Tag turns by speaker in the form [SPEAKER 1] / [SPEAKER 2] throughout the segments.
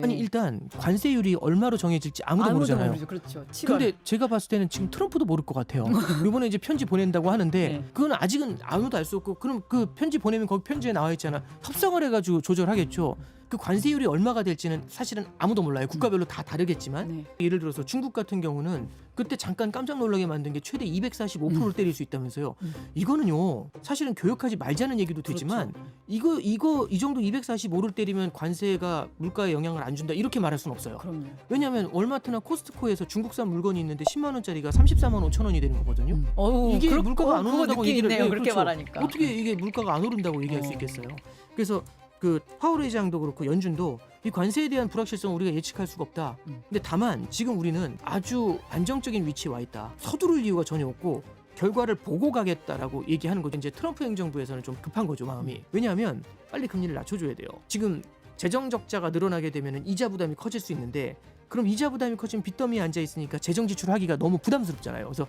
[SPEAKER 1] 아니 일단 관세율이 얼마로 정해질지 아무도 모르잖아요.
[SPEAKER 2] 모르죠. 그렇죠. 7월.
[SPEAKER 1] 근데 제가 봤을 때는 지금 트럼프도 모를 것 같아요. 이번에 이제 편지 보낸다고 하는데
[SPEAKER 2] 네.
[SPEAKER 1] 그건 아직은 아무도 알 수 없고 그럼 그 편지 보내면 거기 편지에 나와 있잖아. 협상을 해가지고 조절하겠죠. 그 관세율이 얼마가 될지는 사실은 아무도 몰라요. 국가별로 다 다르겠지만
[SPEAKER 2] 네.
[SPEAKER 1] 예를 들어서 중국 같은 경우는 그때 잠깐 깜짝 놀라게 만든 게 최대 245%를 때릴 수 있다면서요. 이거는요 사실은 교역하지 말자는 얘기도 되지만
[SPEAKER 2] 그렇죠.
[SPEAKER 1] 이 정도 245를 때리면 관세가 물가에 영향을 안 준다 이렇게 말할 수는 없어요.
[SPEAKER 2] 그럼요.
[SPEAKER 1] 왜냐하면 월마트나 코스트코에서 중국산 물건이 있는데 10만 원짜리가 34만 5천 원이 되는 거거든요.
[SPEAKER 2] 어우,
[SPEAKER 1] 이게 물가가 안 오른다고 얘기를
[SPEAKER 2] 해요.
[SPEAKER 1] 네,
[SPEAKER 2] 그렇게
[SPEAKER 1] 그렇죠.
[SPEAKER 2] 말하니까.
[SPEAKER 1] 어떻게 이게 물가가 안 오른다고 얘기할 수 있겠어요. 그래서 그 파월 회장도 그렇고 연준도 이 관세에 대한 불확실성 우리가 예측할 수가 없다. 근데 다만 지금 우리는 아주 안정적인 위치에 와 있다. 서두를 이유가 전혀 없고 결과를 보고 가겠다라고 얘기하는 거죠. 이제 트럼프 행정부에서는 좀 급한 거죠, 마음이. 왜냐하면 빨리 금리를 낮춰줘야 돼요. 지금 재정 적자가 늘어나게 되면 이자 부담이 커질 수 있는데 그럼 이자 부담이 커지면 빚더미에 앉아 있으니까 재정 지출하기가 너무 부담스럽잖아요. 그래서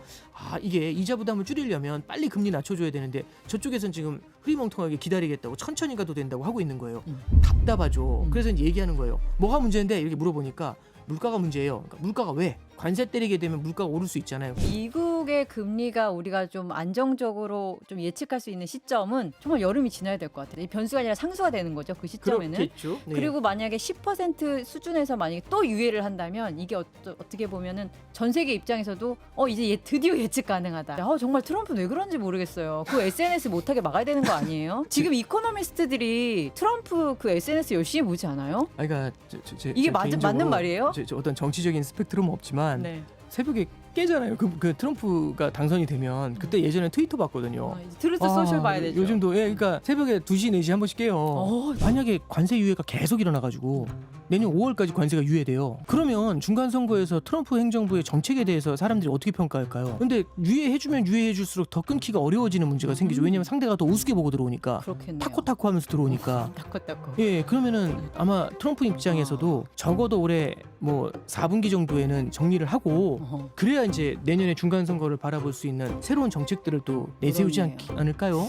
[SPEAKER 1] 이게 이자 부담을 줄이려면 빨리 금리 낮춰줘야 되는데 저쪽에서는 지금 흐리멍텅하게 기다리겠다고 천천히 가도 된다고 하고 있는 거예요. 답답하죠. 그래서 이제 얘기하는 거예요. 뭐가 문제인데 이렇게 물어보니까 물가가 문제예요. 그러니까 물가가 왜? 관세 때리게 되면 물가가 오를 수 있잖아요.
[SPEAKER 2] 미국의 금리가 우리가 좀 안정적으로 좀 예측할 수 있는 시점은 정말 여름이 지나야 될 것 같아요. 이 변수가 아니라 상수가 되는 거죠. 그 시점에는.
[SPEAKER 1] 그렇겠죠. 네.
[SPEAKER 2] 그리고 만약에 10% 수준에서 만약에 또 유예를 한다면 이게 어떻게 보면은 전 세계 입장에서도 이제 드디어 예측 가능하다. 정말 트럼프는 왜 그런지 모르겠어요. 그 SNS 못하게 막아야 되는 거 아니에요? 지금 이코노미스트들이 트럼프 그 SNS 열심히 보지 않아요?
[SPEAKER 1] 그러니까
[SPEAKER 2] 이게 맞는 말이에요?
[SPEAKER 1] 저 어떤 정치적인 스펙트럼은 없지만
[SPEAKER 2] 네.
[SPEAKER 1] 새벽에 깨잖아요. 그 트럼프가 당선이 되면 그때 예전에 트위터 봤거든요.
[SPEAKER 2] 이제 트루스 소셜 봐야 되죠.
[SPEAKER 1] 요즘도 그러니까 새벽에 2시 4시 한 번씩 깨요. 만약에 관세 유예가 계속 일어나가지고 내년 5월까지 관세가 유예돼요. 그러면 중간 선거에서 트럼프 행정부의 정책에 대해서 사람들이 어떻게 평가할까요? 근데 유예해주면 유예해줄수록 더 끊기가 어려워지는 문제가 생기죠. 왜냐면 상대가 더 우습게 보고 들어오니까.
[SPEAKER 2] 그렇겠네요.
[SPEAKER 1] 타코타코 하면서 들어오니까.
[SPEAKER 2] 타코타코.
[SPEAKER 1] 예, 그러면은 아마 트럼프 입장에서도 적어도 올해 뭐 4분기 정도에는 정리를 하고 그래야 이제 내년에 중간 선거를 바라볼 수 있는 새로운 정책들을 또 내세우지 않을까요?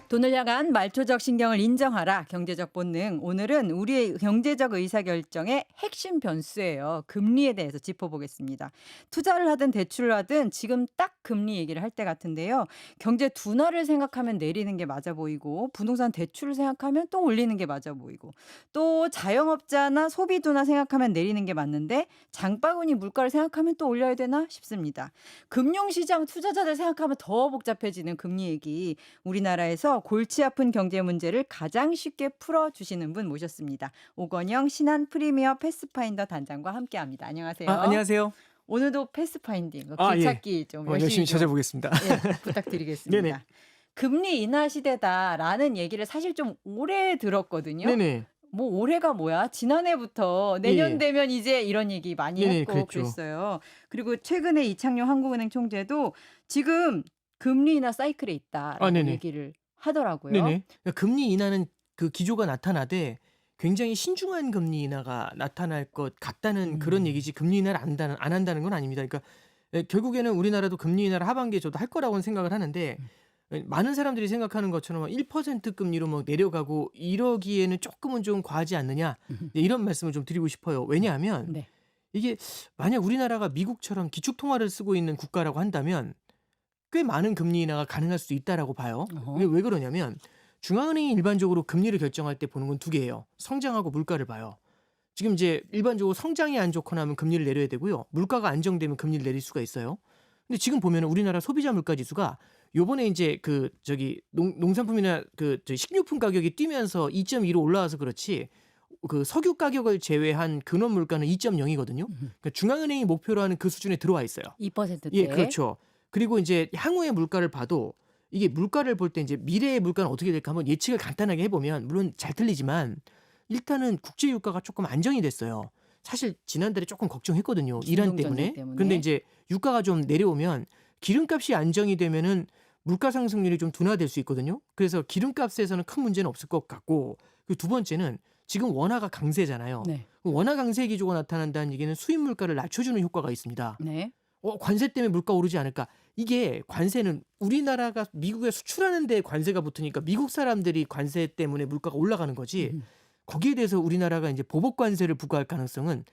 [SPEAKER 2] 돈을 향한 말초적 신경을 인정하라. 경제적 본능. 오늘은 우리의 경제적 의사결정의 핵심 변수예요. 금리에 대해서 짚어보겠습니다. 투자를 하든 대출을 하든 지금 딱 금리 얘기를 할 때 같은데요. 경제 둔화를 생각하면 내리는 게 맞아 보이고 부동산 대출을 생각하면 또 올리는 게 맞아 보이고 또 자영업자나 소비 둔화 생각하면 내리는 게 맞는데 장바구니 물가를 생각하면 또 올려야 되나 싶습니다. 금융시장 투자자들 생각하면 더 복잡해지는 금리 얘기. 우리나라에서 골치 아픈 경제 문제를 가장 쉽게 풀어주시는 분 모셨습니다. 오건영 신한 프리미어 패스파인더 단장과 함께합니다. 안녕하세요.
[SPEAKER 1] 안녕하세요.
[SPEAKER 2] 오늘도 패스파인딩,
[SPEAKER 1] 예.
[SPEAKER 2] 길찾기 좀
[SPEAKER 1] 열심히
[SPEAKER 2] 좀,
[SPEAKER 1] 찾아보겠습니다.
[SPEAKER 2] 부탁드리겠습니다.
[SPEAKER 1] 네네.
[SPEAKER 2] 금리 인하 시대다라는 얘기를 사실 좀 오래 들었거든요.
[SPEAKER 1] 네네.
[SPEAKER 2] 뭐 올해가 뭐야? 지난해부터 내년
[SPEAKER 1] 예.
[SPEAKER 2] 되면 이제 이런 얘기 많이
[SPEAKER 1] 네네,
[SPEAKER 2] 했고
[SPEAKER 1] 그랬죠.
[SPEAKER 2] 그랬어요. 그리고 최근에 이창용 한국은행 총재도 지금 금리 인하 사이클에 있다라고
[SPEAKER 1] 네네.
[SPEAKER 2] 얘기를 하더라고요.
[SPEAKER 1] 네네. 그러니까 금리 인하는 그 기조가 나타나되 굉장히 신중한 금리 인하가 나타날 것 같다는 그런 얘기지 금리 인하를 안 한다는 건 아닙니다. 그러니까 결국에는 우리나라도 금리 인하를 하반기에 저도 할 거라고는 생각을 하는데 많은 사람들이 생각하는 것처럼 1% 금리로 뭐 내려가고 이러기에는 조금은 좀 과하지 않느냐 이런 말씀을 좀 드리고 싶어요. 왜냐하면
[SPEAKER 2] 네.
[SPEAKER 1] 이게 만약 우리나라가 미국처럼 기축통화를 쓰고 있는 국가라고 한다면 꽤 많은 금리 인하가 가능할 수 있다라고 봐요. 왜 그러냐면 중앙은행이 일반적으로 금리를 결정할 때 보는 건 두 개예요. 성장하고 물가를 봐요. 지금 이제 일반적으로 성장이 안 좋거나 하면 금리를 내려야 되고요. 물가가 안정되면 금리를 내릴 수가 있어요. 근데 지금 보면 우리나라 소비자 물가 지수가 요번에 이제 농산품이나 식료품 가격이 뛰면서 2.2로 올라와서 그렇지 그 석유 가격을 제외한 근원 물가는 2.0이거든요. 그러니까 중앙은행이 목표로 하는 그 수준에 들어와 있어요.
[SPEAKER 2] 2%대.
[SPEAKER 1] 예, 그렇죠. 그리고 이제 향후의 물가를 봐도 이게 물가를 볼 때 이제 미래의 물가는 어떻게 될까 한번 예측을 간단하게 해보면 물론 잘 틀리지만 일단은 국제 유가가 조금 안정이 됐어요. 사실 지난달에 조금 걱정했거든요. 이란 때문에. 근데 이제 유가가 좀 내려오면 기름값이 안정이 되면은 물가 상승률이 좀 둔화될 수 있거든요. 그래서 기름값에서는 큰 문제는 없을 것 같고 그 두 번째는 지금 원화가 강세잖아요.
[SPEAKER 2] 네.
[SPEAKER 1] 원화 강세 기조가 나타난다는 얘기는 수입 물가를 낮춰주는 효과가 있습니다.
[SPEAKER 2] 네.
[SPEAKER 1] 관세 때문에 물가 오르지 않을까? 이게 관세는 우리나라가 미국에 수출하는 데 관세가 붙으니까 미국 사람들이 관세 때문에 물가가 올라가는 거지.
[SPEAKER 2] 음.
[SPEAKER 1] 거기에 대해서 우리나라가 이제 보복 관세를 부과할 가능성은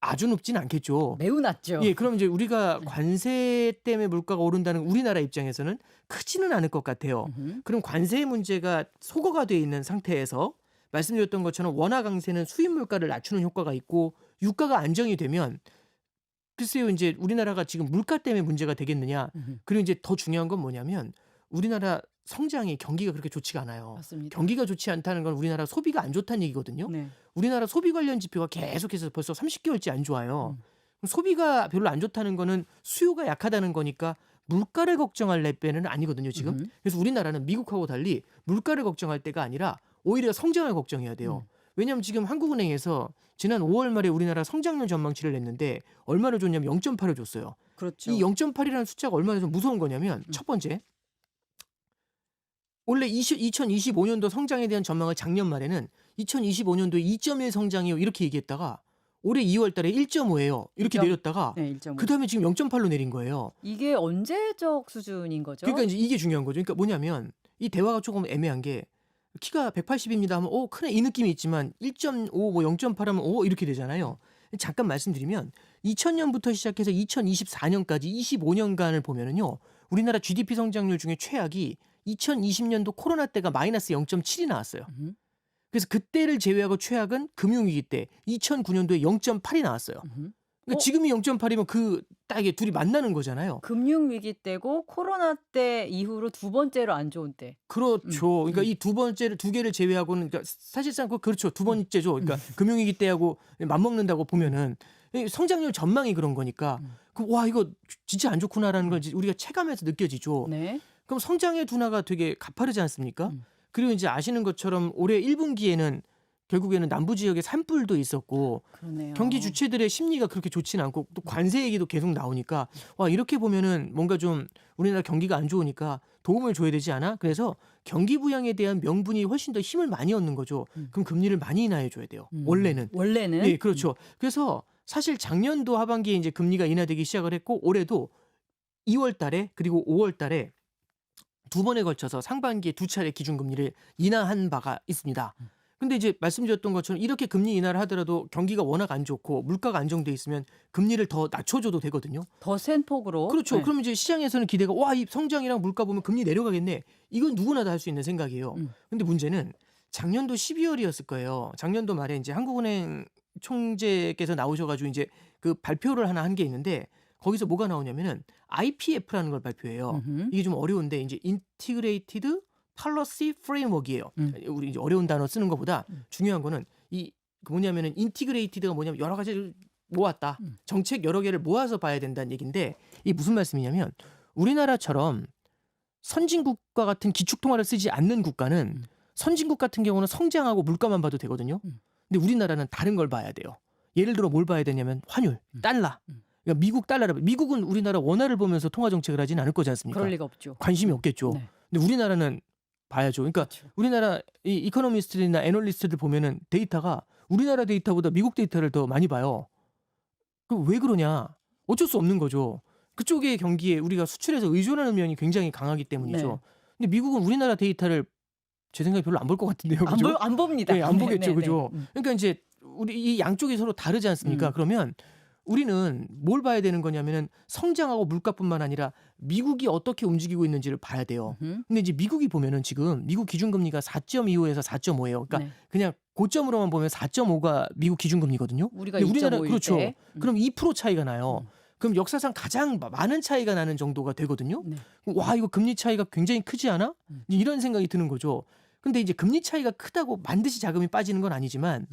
[SPEAKER 1] 아주 높진 않겠죠.
[SPEAKER 2] 매우 낮죠.
[SPEAKER 1] 예, 그럼 이제 우리가
[SPEAKER 2] 네.
[SPEAKER 1] 관세 때문에 물가가 오른다는 우리나라 입장에서는 크지는 않을 것 같아요. 그럼 관세 문제가 소거가 돼 있는 상태에서 말씀드렸던 것처럼 원화 강세는 수입 물가를 낮추는 효과가 있고 유가가 안정이 되면 글쎄요, 이제 우리나라가 지금 물가 때문에 문제가 되겠느냐. 그리고 이제 더 중요한 건 뭐냐면 우리나라 성장이 경기가 그렇게 좋지가 않아요.
[SPEAKER 2] 맞습니다.
[SPEAKER 1] 경기가 좋지 않다는 건 우리나라 소비가 안 좋다는 얘기거든요.
[SPEAKER 2] 네.
[SPEAKER 1] 우리나라 소비 관련 지표가 계속해서 벌써 30개월째 안 좋아요.
[SPEAKER 2] 음.
[SPEAKER 1] 그럼 소비가 별로 안 좋다는 거는 수요가 약하다는 거니까 물가를 걱정할 내빼는 아니거든요, 지금. 그래서 우리나라는 미국하고 달리 물가를 걱정할 때가 아니라 오히려 성장을 걱정해야 돼요. 왜냐하면 지금 한국은행에서 지난 5월 말에 우리나라 성장률 전망치를 냈는데 얼마를 줬냐면 0.8을 줬어요.
[SPEAKER 2] 그렇죠.
[SPEAKER 1] 이 0.8이라는 숫자가 얼마나 좀 무서운 거냐면 첫 번째, 원래 2025년도 성장에 대한 전망을 작년 말에는 2025년도에 2.1 성장이요 이렇게 얘기했다가 올해 2월 달에 1.5예요. 이렇게
[SPEAKER 2] 1.5.
[SPEAKER 1] 내렸다가
[SPEAKER 2] 네, 1.5.
[SPEAKER 1] 그다음에 지금 0.8로 내린 거예요.
[SPEAKER 2] 이게 언제적 수준인 거죠?
[SPEAKER 1] 그러니까 이제 이게 중요한 거죠. 그러니까 뭐냐면 이 대화가 조금 애매한 게 키가 180입니다 하면 크네 이 느낌이 있지만 1.5 뭐 0.8 하면 이렇게 되잖아요. 잠깐 말씀드리면 2000년부터 시작해서 2024년까지 25년간을 보면은요. 우리나라 GDP 성장률 중에 최악이 2020년도 코로나 때가 마이너스 0.7이 나왔어요. 그래서 그때를 제외하고 최악은 금융위기 때 2009년도에 0.8이 나왔어요. 그러니까 지금이 0.8이면 그 딱 이게 둘이 만나는 거잖아요.
[SPEAKER 2] 금융 위기 때고 코로나 때 이후로 두 번째로 안 좋은 때.
[SPEAKER 1] 그렇죠. 그러니까 이 두 번째를 두 개를 제외하고는 그러니까 사실상 그렇죠. 두 번째죠. 그러니까 금융위기 때하고 맞먹는다고 보면은 이 성장률 전망이 그런 거니까 와 이거 진짜 안 좋구나라는 걸 이제 우리가 체감해서 느껴지죠.
[SPEAKER 2] 네.
[SPEAKER 1] 그럼 성장의 둔화가 되게 가파르지 않습니까? 그리고 이제 아시는 것처럼 올해 1분기에는 결국에는 남부 지역에 산불도 있었고
[SPEAKER 2] 그러네요.
[SPEAKER 1] 경기 주체들의 심리가 그렇게 좋지는 않고 또 관세 얘기도 계속 나오니까 와 이렇게 보면은 뭔가 좀 우리나라 경기가 안 좋으니까 도움을 줘야 되지 않아? 그래서 경기 부양에 대한 명분이 훨씬 더 힘을 많이 얻는 거죠. 그럼 금리를 많이 인하해 줘야 돼요. 원래는. 네, 그렇죠. 그래서 사실 작년도 하반기에 이제 금리가 인하되기 시작을 했고 올해도 2월 달에 그리고 5월 달에 두 번에 걸쳐서 상반기에 두 차례 기준금리를 인하한 바가 있습니다. 근데 이제 말씀드렸던 것처럼 이렇게 금리 인하를 하더라도 경기가 워낙 안 좋고 물가가 안정돼 있으면 금리를 더 낮춰줘도 되거든요.
[SPEAKER 2] 더 센 폭으로.
[SPEAKER 1] 그렇죠.
[SPEAKER 2] 네.
[SPEAKER 1] 그럼 이제 시장에서는 기대가 와, 이 성장이랑 물가 보면 금리 내려가겠네. 이건 누구나 다 할 수 있는 생각이에요. 근데 문제는 작년도 12월이었을 거예요. 작년도 말에 이제 한국은행 총재께서 나오셔가지고 이제 그 발표를 하나 한 게 있는데 거기서 뭐가 나오냐면은 IPF라는 걸 발표해요. 이게 좀 어려운데 이제 Integrated Policy Framework이에요. 우리 이제 어려운 단어 쓰는 것보다 중요한 거는 이 뭐냐면은 인티그레이티드가 뭐냐면 여러 가지를 모았다. 정책 여러 개를 모아서 봐야 된다는 얘기인데 이게 무슨 말씀이냐면 우리나라처럼 선진국과 같은 기축통화를 쓰지 않는 국가는 선진국 같은 경우는 성장하고 물가만 봐도 되거든요. 근데 우리나라는 다른 걸 봐야 돼요. 예를 들어 뭘 봐야 되냐면 환율, 달러. 그러니까 미국 달러를 미국은 우리나라 원화를 보면서 통화 정책을 하진 않을 거지 않습니까?
[SPEAKER 2] 그럴 리가 없죠.
[SPEAKER 1] 관심이 없겠죠.
[SPEAKER 2] 네.
[SPEAKER 1] 근데 우리나라는 봐야죠. 그러니까
[SPEAKER 2] 그렇죠.
[SPEAKER 1] 우리나라 이 이코노미스트들이나 애널리스트들 보면은 데이터가 우리나라 데이터보다 미국 데이터를 더 많이 봐요. 그럼 왜 그러냐? 어쩔 수 없는 거죠. 그쪽의 경기에 우리가 수출해서 의존하는 면이 굉장히 강하기 때문이죠.
[SPEAKER 2] 네.
[SPEAKER 1] 근데 미국은 우리나라 데이터를 제 생각에 별로 안 볼 것 같은데요. 그죠?
[SPEAKER 2] 안 봅니다.
[SPEAKER 1] 네, 안 보겠죠.
[SPEAKER 2] 네,
[SPEAKER 1] 그죠? 그러니까 이제 우리 이 양쪽이 서로 다르지 않습니까? 그러면 우리는 뭘 봐야 되는 거냐면은 성장하고 물가뿐만 아니라 미국이 어떻게 움직이고 있는지를 봐야 돼요. 근데 이제 미국이 보면은 지금 미국 기준금리가 4.25에서 4.5예요. 그러니까
[SPEAKER 2] 네.
[SPEAKER 1] 그냥 고점으로만 보면 4.5가 미국 기준금리거든요.
[SPEAKER 2] 우리가
[SPEAKER 1] 근데 우리나라
[SPEAKER 2] 2.5일
[SPEAKER 1] 그렇죠.
[SPEAKER 2] 때.
[SPEAKER 1] 그럼 2% 차이가 나요. 그럼 역사상 가장 많은 차이가 나는 정도가 되거든요.
[SPEAKER 2] 네.
[SPEAKER 1] 와 이거 금리 차이가 굉장히 크지 않아? 이런 생각이 드는 거죠. 근데 이제 금리 차이가 크다고 반드시 자금이 빠지는 건 아니지만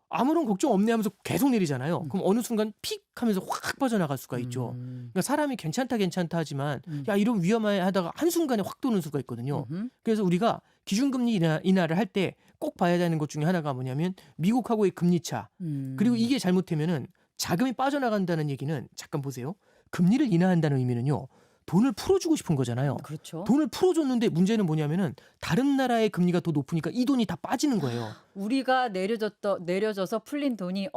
[SPEAKER 1] 아무런 걱정 없네 하면서 계속 내리잖아요. 그럼 어느 순간 픽 하면서 확 빠져나갈 수가 있죠. 그러니까 사람이 괜찮다 하지만 야 이런 위험해 하다가 한순간에 확 도는 수가 있거든요. 그래서 우리가 기준금리 인하를 할 때 꼭 봐야 되는 것 중에 하나가 뭐냐면 미국하고의 금리 차. 그리고 이게 잘못되면은 자금이 빠져나간다는 얘기는 잠깐 보세요. 금리를 인하한다는 의미는요. 돈을 풀어주고 싶은 거잖아요.
[SPEAKER 2] 그렇죠.
[SPEAKER 1] 돈을 풀어줬는데 문제는 뭐냐면은 다른 나라의 금리가 더 높으니까 이 돈이 다 빠지는 거예요.
[SPEAKER 2] 우리가 내려져서 풀린 돈이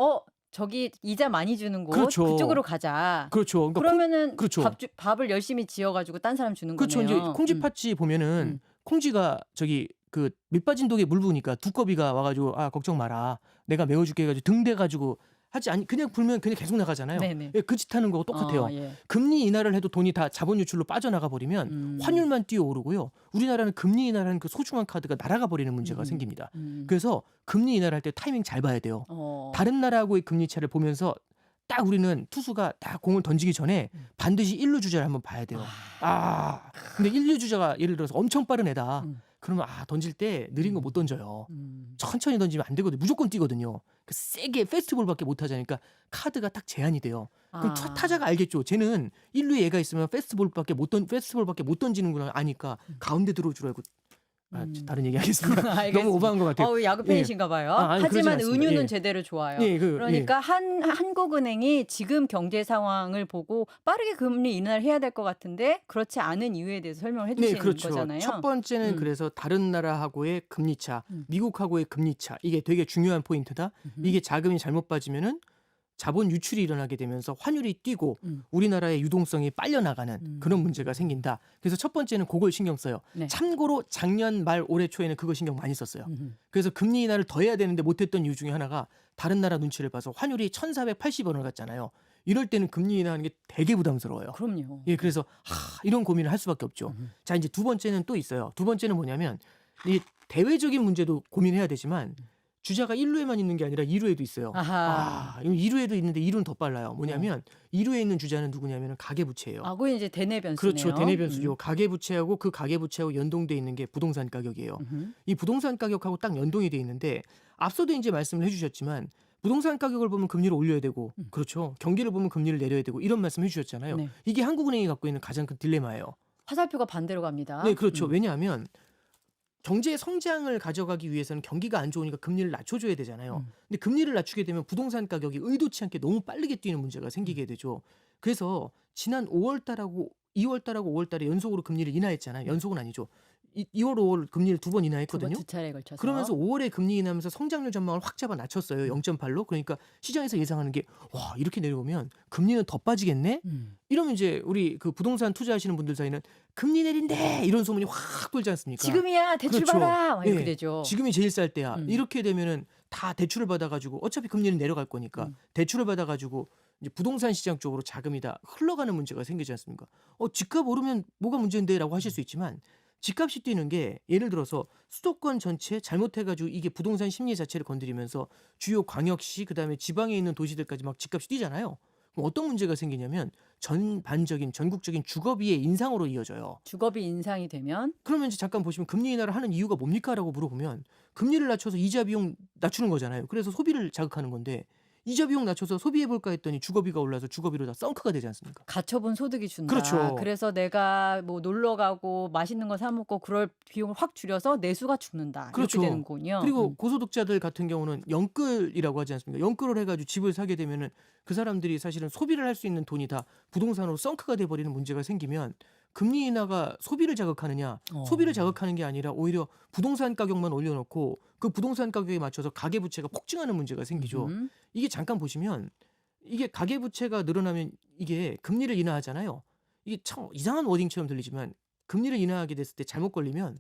[SPEAKER 2] 저기 이자 많이 주는 곳
[SPEAKER 1] 그렇죠.
[SPEAKER 2] 그쪽으로 가자.
[SPEAKER 1] 그렇죠. 그러니까
[SPEAKER 2] 그러면은
[SPEAKER 1] 그렇죠.
[SPEAKER 2] 밥을 열심히 지어가지고 딴 사람 주는
[SPEAKER 1] 그렇죠. 이제
[SPEAKER 2] 거네요.
[SPEAKER 1] 콩쥐 팥쥐 보면은 콩쥐가 저기 그 밑빠진 독에 물 부으니까 두꺼비가 와가지고 아 걱정 마라 내가 메워줄게 해가지고 등대가지고 하지 아니 그냥 불면 그냥 계속 나가잖아요.
[SPEAKER 2] 네네.
[SPEAKER 1] 예, 그 짓 하는 거고 똑같아요.
[SPEAKER 2] 예.
[SPEAKER 1] 금리 인하를 해도 돈이 다 자본 유출로 빠져나가 버리면 환율만 뛰어오르고요. 우리나라는 금리 인하라는 그 소중한 카드가 날아가 버리는 문제가 생깁니다. 그래서 금리 인하를 할 때 타이밍 잘 봐야 돼요. 다른 나라하고의 금리 차를 보면서 딱 우리는 투수가 딱 공을 던지기 전에 반드시 1루 주자를 한번 봐야 돼요. 근데 1루 주자가 예를 들어서 엄청 빠른 애다. 그러면 던질 때 느린 거 못 던져요. 천천히 던지면 안 되거든요. 무조건 뛰거든요. 세게 페스티벌밖에 못 하자니까 카드가 딱 제한이 돼요. 그럼 타자가 알겠죠. 쟤는 1루에 얘가 있으면 페스티벌밖에 못 던지는구나 아니까 가운데 들어오줄 알고 다른 얘기 하겠습니다. 너무 오버한 것 같아요.
[SPEAKER 2] 야구 팬이신가 봐요.
[SPEAKER 1] 아니, 그러진
[SPEAKER 2] 하지만
[SPEAKER 1] 않습니다.
[SPEAKER 2] 은유는
[SPEAKER 1] 예.
[SPEAKER 2] 제대로 좋아요.
[SPEAKER 1] 예,
[SPEAKER 2] 그러니까 한국은행이 지금 경제 상황을 보고 빠르게 금리 인하를 해야 될 것 같은데 그렇지 않은 이유에 대해서 설명을 해주시는
[SPEAKER 1] 그렇죠.
[SPEAKER 2] 거잖아요.
[SPEAKER 1] 첫 번째는 그래서 다른 나라하고의 금리차, 미국하고의 금리차 이게 되게 중요한 포인트다. 이게 자금이 잘못 빠지면은 자본 유출이 일어나게 되면서 환율이 뛰고 우리나라의 유동성이 빨려나가는 그런 문제가 생긴다. 그래서 첫 번째는 그걸 신경 써요.
[SPEAKER 2] 네.
[SPEAKER 1] 참고로 작년 말 올해 초에는 그거 신경 많이 썼어요. 그래서 금리 인하를 더 해야 되는데 못했던 이유 중에 하나가 다른 나라 눈치를 봐서 환율이 1,480원을 갔잖아요. 이럴 때는 금리 인하하는 게 되게 부담스러워요.
[SPEAKER 2] 그럼요.
[SPEAKER 1] 예, 그래서 이런 고민을 할 수밖에 없죠. 자, 이제 두 번째는 또 있어요. 두 번째는 뭐냐면 이 대외적인 문제도 고민해야 되지만 주자가 1루에만 있는 게 아니라 2루에도 있어요.
[SPEAKER 2] 아하.
[SPEAKER 1] 2루에도 있는데 2루는 더 빨라요. 뭐냐면 2루에 있는 주자는 누구냐면 가계부채예요.
[SPEAKER 2] 그건 이제 대내변수네요.
[SPEAKER 1] 그렇죠. 대내변수죠. 가계부채하고 그 가계부채하고 연동돼 있는 게 부동산 가격이에요. 이 부동산 가격하고 딱 연동이 돼 있는데 앞서도 이제 말씀을 해주셨지만 부동산 가격을 보면 금리를 올려야 되고 그렇죠. 경기를 보면 금리를 내려야 되고 이런 말씀 해주셨잖아요.
[SPEAKER 2] 네.
[SPEAKER 1] 이게 한국은행이 갖고 있는 가장 큰 딜레마예요.
[SPEAKER 2] 화살표가 반대로 갑니다.
[SPEAKER 1] 네, 그렇죠. 왜냐하면 경제 성장을 가져가기 위해서는 경기가 안 좋으니까 금리를 낮춰줘야 되잖아요. 근데 금리를 낮추게 되면 부동산 가격이 의도치 않게 너무 빠르게 뛰는 문제가 생기게 되죠. 그래서 지난 5월달하고 2월달하고 5월달에 연속으로 금리를 인하했잖아요. 연속은 아니죠. 2월, 5월 금리를 2번 인하했거든요.
[SPEAKER 2] 두 차례에 걸쳐서.
[SPEAKER 1] 그러면서 5월에 금리 인하하면서 성장률 전망을 확 잡아 낮췄어요. 0.8로. 그러니까 시장에서 예상하는 게 와, 이렇게 내려오면 금리는 더 빠지겠네? 이러면 이제 우리 그 부동산 투자하시는 분들 사이는 금리 내린대 이런 소문이 확 돌지 않습니까?
[SPEAKER 2] 지금이야 대출
[SPEAKER 1] 그렇죠.
[SPEAKER 2] 받아 막 이렇게
[SPEAKER 1] 예,
[SPEAKER 2] 되죠.
[SPEAKER 1] 지금이 제일 쌀 때야. 이렇게 되면은 다 대출을 받아가지고 어차피 금리는 내려갈 거니까 대출을 받아가지고 이제 부동산 시장 쪽으로 자금이 다 흘러가는 문제가 생기지 않습니까? 집값 오르면 뭐가 문제인데라고 하실 수 있지만 집값이 뛰는 게 예를 들어서 수도권 전체 잘못해가지고 이게 부동산 심리 자체를 건드리면서 주요 광역시 그다음에 지방에 있는 도시들까지 막 집값이 뛰잖아요. 그럼 어떤 문제가 생기냐면 전국적인 주거비의 인상으로 이어져요.
[SPEAKER 2] 주거비 인상이 되면
[SPEAKER 1] 그러면 이제 잠깐 보시면 금리 인하를 하는 이유가 뭡니까라고 물어보면 금리를 낮춰서 이자 비용 낮추는 거잖아요. 그래서 소비를 자극하는 건데 이자 비용 낮춰서 소비해볼까 했더니 주거비가 올라서 주거비로 다 썬크가 되지 않습니까?
[SPEAKER 2] 가처분 소득이 준다.
[SPEAKER 1] 그렇죠.
[SPEAKER 2] 그래서 내가 뭐 놀러 가고 맛있는 거 사 먹고 그럴 비용을 확 줄여서 내수가 죽는다.
[SPEAKER 1] 그렇죠.
[SPEAKER 2] 이렇게 되는군요.
[SPEAKER 1] 그리고 고소득자들 같은 경우는 연끌이라고 하지 않습니까? 연끌을 해가지고 집을 사게 되면은 그 사람들이 사실은 소비를 할 수 있는 돈이 다 부동산으로 썬크가 돼버리는 문제가 생기면 금리 인하가 소비를 자극하느냐? 소비를 자극하는 게 아니라 오히려 부동산 가격만 올려놓고 그 부동산 가격에 맞춰서 가계부채가 폭증하는 문제가 생기죠. 이게 잠깐 보시면 이게 가계부채가 늘어나면 이게 금리를 인하하잖아요. 이게 참 이상한 워딩처럼 들리지만 금리를 인하하게 됐을 때 잘못 걸리면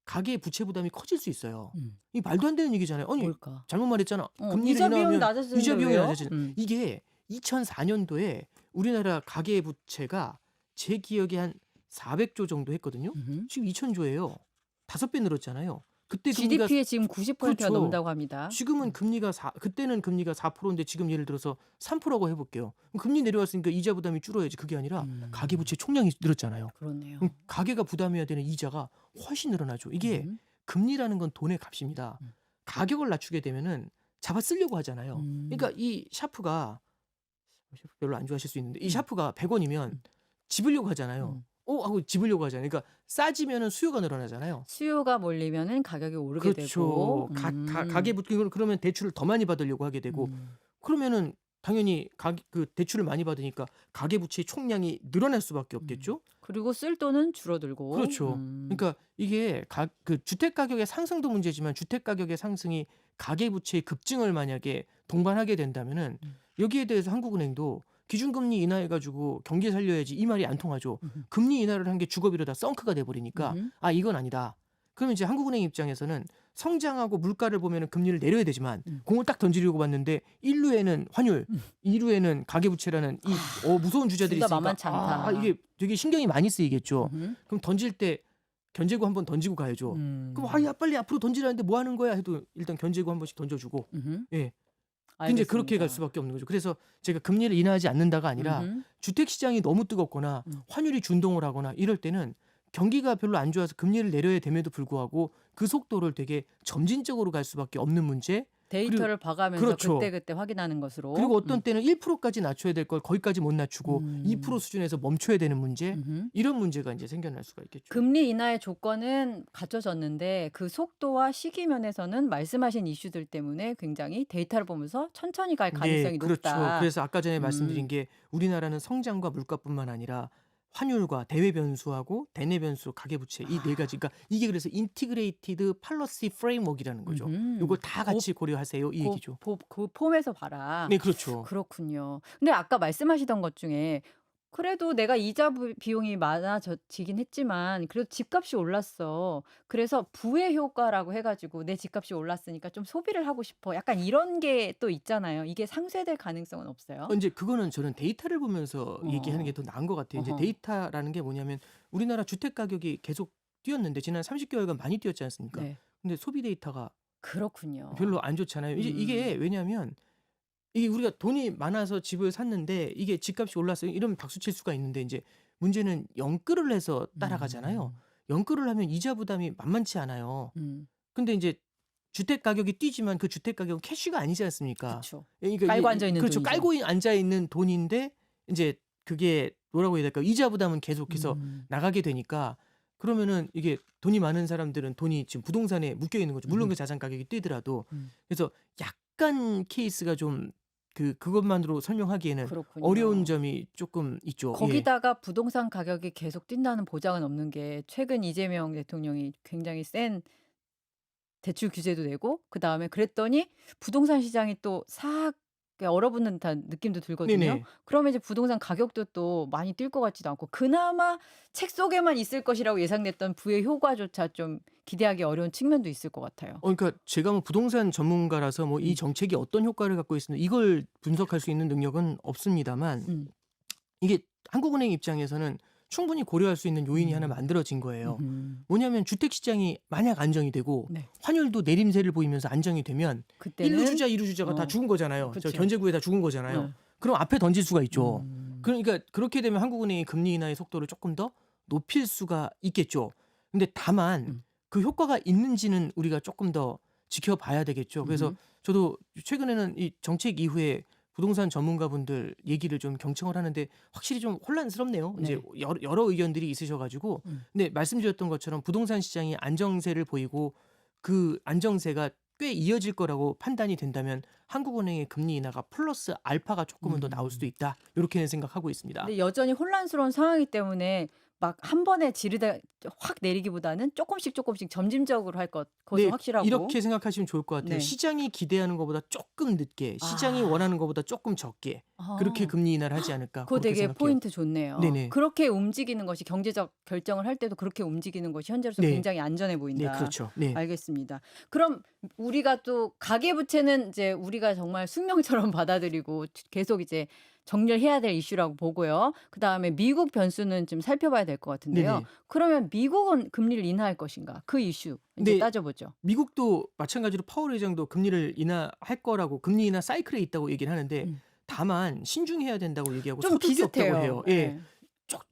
[SPEAKER 1] 가계 부채 부담이 커질 수 있어요. 이 말도 안 되는 얘기잖아요. 아니
[SPEAKER 2] 뭘까?
[SPEAKER 1] 잘못 말했잖아. 금리를
[SPEAKER 2] 이자 비용
[SPEAKER 1] 인하하면
[SPEAKER 2] 낮아지는데
[SPEAKER 1] 이자 비용이
[SPEAKER 2] 왜요?
[SPEAKER 1] 낮아지는. 이게 2004년도에 우리나라 가계 부채가 제 기억에 한 400조 정도 했거든요. 지금 2,000조예요. 5배 늘었잖아요. 그때 금리가
[SPEAKER 2] GDP의 지금 90%가
[SPEAKER 1] 그렇죠.
[SPEAKER 2] 넘는다고 합니다.
[SPEAKER 1] 지금은 그때는 금리가 4%인데 지금 예를 들어서 3%라고 해볼게요. 그럼 금리 내려왔으니까 이자 부담이 줄어야지. 그게 아니라 가계부채 총량이 늘었잖아요.
[SPEAKER 2] 그렇네요.
[SPEAKER 1] 그럼 가계가 부담해야 되는 이자가 훨씬 늘어나죠. 이게 금리라는 건 돈의 값입니다. 가격을 낮추게 되면은 잡아 쓰려고 하잖아요. 그러니까 이 샤프가 별로 안 좋아하실 수 있는데 이 샤프가 100원이면 집으려고 하잖아요. 하고 집으려고 하잖아요. 그러니까 싸지면은 수요가 늘어나잖아요.
[SPEAKER 2] 수요가 몰리면은 가격이 오르게
[SPEAKER 1] 그렇죠.
[SPEAKER 2] 되고.
[SPEAKER 1] 가계부 그러면 대출을 더 많이 받으려고 하게 되고 그러면은 당연히 그 대출을 많이 받으니까 가계 부채의 총량이 늘어날 수밖에 없겠죠.
[SPEAKER 2] 그리고 쓸 돈은 줄어들고.
[SPEAKER 1] 그렇죠. 그러니까 이게 그 주택 가격의 상승도 문제지만 주택 가격의 상승이 가계 부채의 급증을 만약에 동반하게 된다면은 여기에 대해서 한국은행도 기준금리 인하해가지고 경기 살려야지 이 말이 안 통하죠. 금리 인하를 한 게 주거비로 썬크가 돼버리니까 이건 아니다. 그러면 이제 한국은행 입장에서는 성장하고 물가를 보면 금리를 내려야 되지만 공을 딱 던지려고 봤는데 1루에는 환율, 2루에는 가계부채라는 이 무서운 주자들이
[SPEAKER 2] 둘 다
[SPEAKER 1] 있으니까
[SPEAKER 2] 만만치 않다.
[SPEAKER 1] 이게 되게 신경이 많이 쓰이겠죠. 그럼 던질 때 견제구 한번 던지고 가야죠. 그럼 야 빨리 앞으로 던지라는데 뭐 하는 거야 해도 일단 견제구 한 번씩 던져주고 예. 이제 그렇게 갈 수밖에 없는 거죠. 그래서 제가 금리를 인하하지 않는다가 아니라 주택 시장이 너무 뜨겁거나 환율이 준동을 하거나 이럴 때는 경기가 별로 안 좋아서 금리를 내려야 됨에도 불구하고 그 속도를 되게 점진적으로 갈 수밖에 없는 문제.
[SPEAKER 2] 데이터를 봐가면서
[SPEAKER 1] 그렇죠.
[SPEAKER 2] 그때 확인하는 것으로.
[SPEAKER 1] 그리고 어떤 때는 1%까지 낮춰야 될 걸 거기까지 못 낮추고 2% 수준에서 멈춰야 되는 문제. 이런 문제가 이제 생겨날 수가 있겠죠.
[SPEAKER 2] 금리 인하의 조건은 갖춰졌는데 그 속도와 시기 면에서는 말씀하신 이슈들 때문에 굉장히 데이터를 보면서 천천히 갈 가능성이
[SPEAKER 1] 그렇죠.
[SPEAKER 2] 높다.
[SPEAKER 1] 그래서 아까 전에 말씀드린 게 우리나라는 성장과 물가뿐만 아니라 환율과 대외 변수하고 대내 변수, 가계부채 이 네 가지. 그러니까 이게 그래서 인티그레이티드 팔러시 프레임워크이라는 거죠. 이걸 다 같이 고려하세요 이 얘기죠.
[SPEAKER 2] 그 폼에서 봐라.
[SPEAKER 1] 네, 그렇죠.
[SPEAKER 2] 그렇군요. 근데 아까 말씀하시던 것 중에 그래도 내가 이자 비용이 많아지긴 했지만 그래도 집값이 올랐어. 그래서 부의 효과라고 해가지고 내 집값이 올랐으니까 좀 소비를 하고 싶어. 약간 이런 게 또 있잖아요. 이게 상쇄될 가능성은 없어요?
[SPEAKER 1] 이제 그거는 저는 데이터를 보면서 얘기하는 게 더 나은 것 같아요. 이제
[SPEAKER 2] 어허.
[SPEAKER 1] 데이터라는 게 뭐냐면 우리나라 주택 가격이 계속 뛰었는데 지난 30개월간 많이 뛰었지 않습니까?
[SPEAKER 2] 네.
[SPEAKER 1] 근데 소비 데이터가
[SPEAKER 2] 그렇군요.
[SPEAKER 1] 별로 안 좋잖아요. 이제 이게 왜냐하면 이게 우리가 돈이 많아서 집을 샀는데 이게 집값이 올랐어요. 이러면 박수 칠 수가 있는데 이제 문제는 연끌을 해서 따라가잖아요. 연끌을 하면 이자 부담이 만만치 않아요. 근데 이제 주택 가격이 뛰지만 그 주택 가격은 캐시가 아니지 않습니까?
[SPEAKER 2] 그렇죠.
[SPEAKER 1] 그러니까
[SPEAKER 2] 깔고 앉아 있는
[SPEAKER 1] 그렇죠.
[SPEAKER 2] 돈이죠.
[SPEAKER 1] 깔고 앉아 있는 돈인데 이제 그게 뭐라고 해야 될까요? 이자 부담은 계속해서 나가게 되니까 그러면은 이게 돈이 많은 사람들은 돈이 지금 부동산에 묶여 있는 거죠. 물론 그 자산 가격이 뛰더라도. 그래서 약간 케이스가 좀 그것만으로 설명하기에는
[SPEAKER 2] 그렇군요.
[SPEAKER 1] 어려운 점이 조금 있죠. 예.
[SPEAKER 2] 거기다가 부동산 가격이 계속 뛴다는 보장은 없는 게 최근 이재명 대통령이 굉장히 센 대출 규제도 내고 그다음에 그랬더니 부동산 시장이 또 싹 얼어붙는 듯한 느낌도 들거든요.
[SPEAKER 1] 네네.
[SPEAKER 2] 그러면 이제 부동산 가격도 또 많이 뛸 것 같지도 않고 그나마 책 속에만 있을 것이라고 예상됐던 부의 효과조차 좀 기대하기 어려운 측면도 있을 것 같아요.
[SPEAKER 1] 그러니까 제가 뭐 부동산 전문가라서 뭐 이 정책이 어떤 효과를 갖고 있으면 이걸 분석할 수 있는 능력은 없습니다만 이게 한국은행 입장에서는 충분히 고려할 수 있는 요인이 하나 만들어진 거예요. 뭐냐면 주택 시장이 만약 안정이 되고
[SPEAKER 2] 네.
[SPEAKER 1] 환율도 내림세를 보이면서 안정이 되면
[SPEAKER 2] 그때는
[SPEAKER 1] 1루 주자, 2루 주자가 다 죽은 거잖아요. 저
[SPEAKER 2] 그치.
[SPEAKER 1] 견제구에 다 죽은 거잖아요. 그럼 앞에 던질 수가 있죠. 그러니까 그렇게 되면 한국은행이 금리 인하의 속도를 조금 더 높일 수가 있겠죠. 근데 다만 그 효과가 있는지는 우리가 조금 더 지켜봐야 되겠죠. 그래서 저도 최근에는 이 정책 이후에 부동산 전문가분들 얘기를 좀 경청을 하는데 확실히 좀 혼란스럽네요.
[SPEAKER 2] 네.
[SPEAKER 1] 이제 여러 의견들이 있으셔가지고 근데 말씀드렸던 것처럼 부동산 시장이 안정세를 보이고 그 안정세가 꽤 이어질 거라고 판단이 된다면 한국은행의 금리 인하가 플러스 알파가 조금은 더 나올 수도 있다. 이렇게는 생각하고 있습니다.
[SPEAKER 2] 근데 여전히 혼란스러운 상황이기 때문에 막 한 번에 지르다 확 내리기보다는 조금씩 점진적으로 할 그것은 확실하고.
[SPEAKER 1] 이렇게 생각하시면 좋을 것 같아요.
[SPEAKER 2] 네.
[SPEAKER 1] 시장이 기대하는 것보다 조금 늦게, 시장이 원하는 것보다 조금 적게 그렇게 금리 인하를 하지 않을까.
[SPEAKER 2] 그거
[SPEAKER 1] 그렇게
[SPEAKER 2] 되게
[SPEAKER 1] 생각해요.
[SPEAKER 2] 포인트 좋네요.
[SPEAKER 1] 네네.
[SPEAKER 2] 그렇게 움직이는 것이 경제적 결정을 할 때도 그렇게 움직이는 것이 현재로서
[SPEAKER 1] 네.
[SPEAKER 2] 굉장히 안전해
[SPEAKER 1] 네,
[SPEAKER 2] 보인다.
[SPEAKER 1] 그렇죠. 네.
[SPEAKER 2] 알겠습니다. 그럼 우리가 또 가계부채는 이제 우리가 정말 숙명처럼 받아들이고 계속 이제 정렬해야 될 이슈라고 보고요. 그다음에 미국 변수는 좀 살펴봐야 될 것 같은데요.
[SPEAKER 1] 네네.
[SPEAKER 2] 그러면 미국은 금리를 인하할 것인가? 그 이슈 이제
[SPEAKER 1] 네.
[SPEAKER 2] 따져보죠.
[SPEAKER 1] 미국도 마찬가지로 파월 의장도 금리를 인하할 거라고 금리 인하 사이클에 있다고 얘기를 하는데 다만 신중해야 된다고 얘기하고
[SPEAKER 2] 좀
[SPEAKER 1] 서둘 수 없다고
[SPEAKER 2] 비슷해요.
[SPEAKER 1] 해요. 예.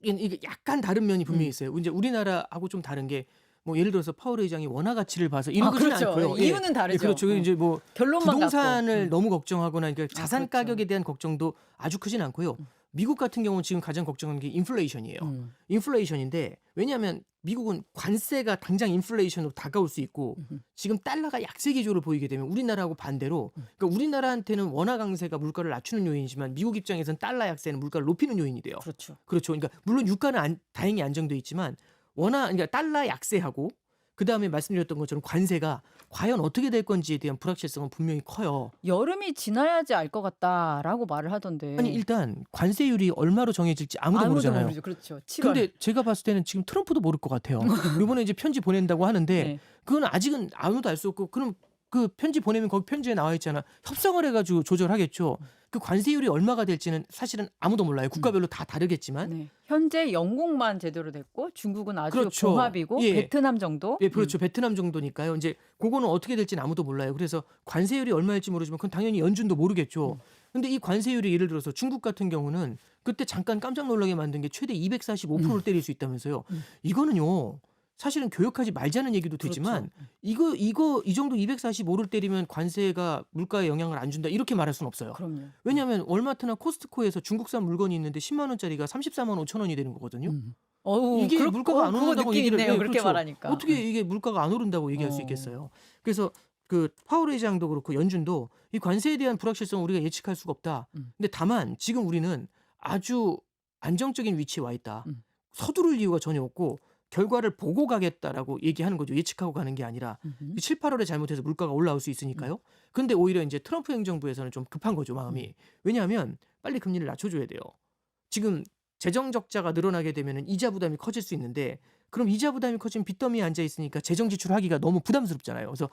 [SPEAKER 1] 이게 약간 다른 면이 분명히
[SPEAKER 2] 음.
[SPEAKER 1] 있어요. 이제 우리나라하고 좀 다른 게 뭐 예를 들어서 파월 의장이 원화 가치를 봐서 이런 거는
[SPEAKER 2] 그렇죠.
[SPEAKER 1] 않고요.
[SPEAKER 2] 이유는 다르죠.
[SPEAKER 1] 그렇죠. 이제 뭐
[SPEAKER 2] 결론만
[SPEAKER 1] 부동산을
[SPEAKER 2] 갖고.
[SPEAKER 1] 너무 걱정하거나 그러니까 자산
[SPEAKER 2] 그렇죠.
[SPEAKER 1] 가격에 대한 걱정도 아주 크진 않고요. 미국 같은 경우는 지금 가장 걱정하는 게 인플레이션이에요.
[SPEAKER 2] 음.
[SPEAKER 1] 인플레이션인데 왜냐하면 미국은 관세가 당장 인플레이션으로 다가올 수 있고 지금 달러가 약세 기조를 보이게 되면 우리나라하고 반대로 그러니까 우리나라한테는 원화 강세가 물가를 낮추는 요인이지만 미국 입장에서는 달러 약세는 물가를 높이는 요인이 돼요.
[SPEAKER 2] 그렇죠.
[SPEAKER 1] 그렇죠. 그러니까 물론 유가는 다행히 안정돼 있지만 그러니까 달러 약세하고 그 다음에 말씀드렸던 것처럼 관세가 과연 어떻게 될 건지에 대한 불확실성은 분명히 커요.
[SPEAKER 2] 여름이 지나야지 알 것 같다라고 말을 하던데.
[SPEAKER 1] 아니 일단 관세율이 얼마로 정해질지 아무도 모르잖아요.
[SPEAKER 2] 모르죠. 그렇죠. 7월.
[SPEAKER 1] 근데 제가 봤을 때는 지금 트럼프도 모를 것 같아요. 이번에 이제 편지 보낸다고 하는데
[SPEAKER 2] 네.
[SPEAKER 1] 그건 아직은 아무도 알 수 없고 그럼 그 편지 보내면 거기 편지에 나와 있잖아. 협상을 해가지고 조절하겠죠. 그 관세율이 얼마가 될지는 사실은 아무도 몰라요. 국가별로 다 다르겠지만.
[SPEAKER 2] 네. 현재 영국만 제대로 됐고 중국은 아주
[SPEAKER 1] 그렇죠.
[SPEAKER 2] 봉합이고
[SPEAKER 1] 예.
[SPEAKER 2] 베트남 정도.
[SPEAKER 1] 예, 그렇죠. 베트남 정도니까요. 이제 그거는 어떻게 될지는 아무도 몰라요. 그래서 관세율이 얼마일지 모르지만 그건 당연히 연준도 모르겠죠. 근데 이 관세율이 예를 들어서 중국 같은 경우는 그때 잠깐 깜짝 놀라게 만든 게 최대 245%를 때릴 수 있다면서요. 이거는요. 사실은 교역하지 말자는 얘기도 되지만
[SPEAKER 2] 그렇죠.
[SPEAKER 1] 이 정도 245를 때리면 관세가 물가에 영향을 안 준다 이렇게 말할 수는 없어요.
[SPEAKER 2] 그럼요.
[SPEAKER 1] 왜냐하면 월마트나 코스트코에서 중국산 물건이 있는데 10만 원짜리가 34만 5천 원이 되는 거거든요.
[SPEAKER 2] 어우,
[SPEAKER 1] 이게 물가가 안
[SPEAKER 2] 그거
[SPEAKER 1] 오른다고
[SPEAKER 2] 느낌
[SPEAKER 1] 얘기를
[SPEAKER 2] 있네요.
[SPEAKER 1] 해요.
[SPEAKER 2] 그렇게
[SPEAKER 1] 그렇죠.
[SPEAKER 2] 말하니까.
[SPEAKER 1] 어떻게 이게 물가가 안 오른다고 얘기할 수 있겠어요. 그래서 그 파월 의장도 그렇고 연준도 이 관세에 대한 불확실성을 우리가 예측할 수가 없다. 근데 다만 지금 우리는 아주 안정적인 위치에 와 있다. 서두를 이유가 전혀 없고 결과를 보고 가겠다라고 얘기하는 거죠. 예측하고 가는 게 아니라 7, 8월에 잘못해서 물가가 올라올 수 있으니까요. 근데 오히려 이제 트럼프 행정부에서는 좀 급한 거죠, 마음이. 왜냐하면 빨리 금리를 낮춰줘야 돼요. 지금 재정 적자가 늘어나게 되면 이자 부담이 커질 수 있는데 그럼 이자 부담이 커지면 빚더미에 앉아 있으니까 재정 지출하기가 너무 부담스럽잖아요. 그래서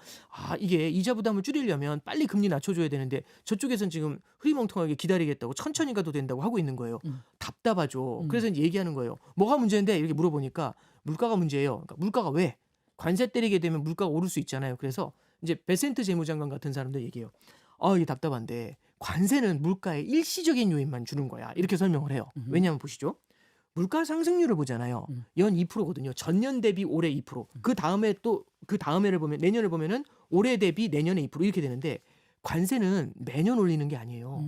[SPEAKER 1] 이게 이자 부담을 줄이려면 빨리 금리 낮춰줘야 되는데 저쪽에서는 지금 흐리멍텅하게 기다리겠다고 천천히 가도 된다고 하고 있는 거예요. 답답하죠. 그래서 이제 얘기하는 거예요. 뭐가 문제인데 이렇게 물어보니까 물가가 문제예요. 그러니까 물가가 왜? 관세 때리게 되면 물가가 오를 수 있잖아요. 그래서 이제 베센트 재무장관 같은 사람들 얘기해요. 이게 답답한데 관세는 물가의 일시적인 요인만 주는 거야. 이렇게 설명을 해요. 왜냐하면 보시죠. 물가 상승률을 보잖아요. 연 2%거든요. 전년 대비 올해 2%. 그 다음에 또 그 다음해를 보면 내년을 보면은 올해 대비 내년에 2% 이렇게 되는데 관세는 매년 올리는 게 아니에요.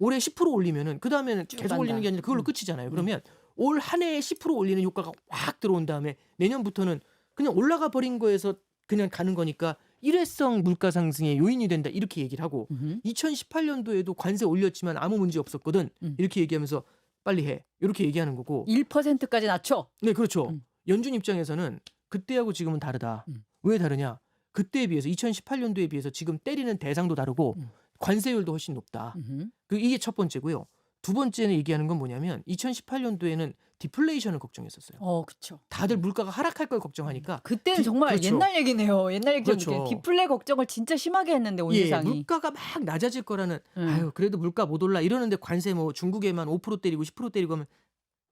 [SPEAKER 1] 올해 10% 올리면은 그 다음에는
[SPEAKER 2] 쭉
[SPEAKER 1] 계속
[SPEAKER 2] 간다.
[SPEAKER 1] 올리는 게 아니라 그걸로 끝이잖아요. 그러면 올 한 해에 10% 올리는 효과가 확 들어온 다음에 내년부터는 그냥 올라가 버린 거에서 그냥 가는 거니까 일회성 물가 상승의 요인이 된다 이렇게 얘기를 하고 2018년도에도 관세 올렸지만 아무 문제 없었거든 이렇게 얘기하면서 빨리 해 이렇게 얘기하는 거고
[SPEAKER 2] 1%까지 낮춰.
[SPEAKER 1] 네 그렇죠. 연준 입장에서는 그때하고 지금은 다르다. 왜 다르냐? 그때에 비해서 2018년도에 비해서 지금 때리는 대상도 다르고 관세율도 훨씬 높다. 이게 첫 번째고요. 두 번째는 얘기하는 건 뭐냐면 2018년도에는 디플레이션을 걱정했었어요.
[SPEAKER 2] 그렇죠.
[SPEAKER 1] 다들 물가가 하락할 걸 걱정하니까
[SPEAKER 2] 그때는 정말
[SPEAKER 1] 그렇죠.
[SPEAKER 2] 옛날 얘기네요. 옛날 얘기죠.
[SPEAKER 1] 그렇죠.
[SPEAKER 2] 디플레 걱정을 진짜 심하게 했는데 온
[SPEAKER 1] 예,
[SPEAKER 2] 세상이.
[SPEAKER 1] 물가가 막 낮아질 거라는 그래도 물가 못 올라 이러는데 관세 뭐 중국에만 5% 때리고 10% 때리고 하면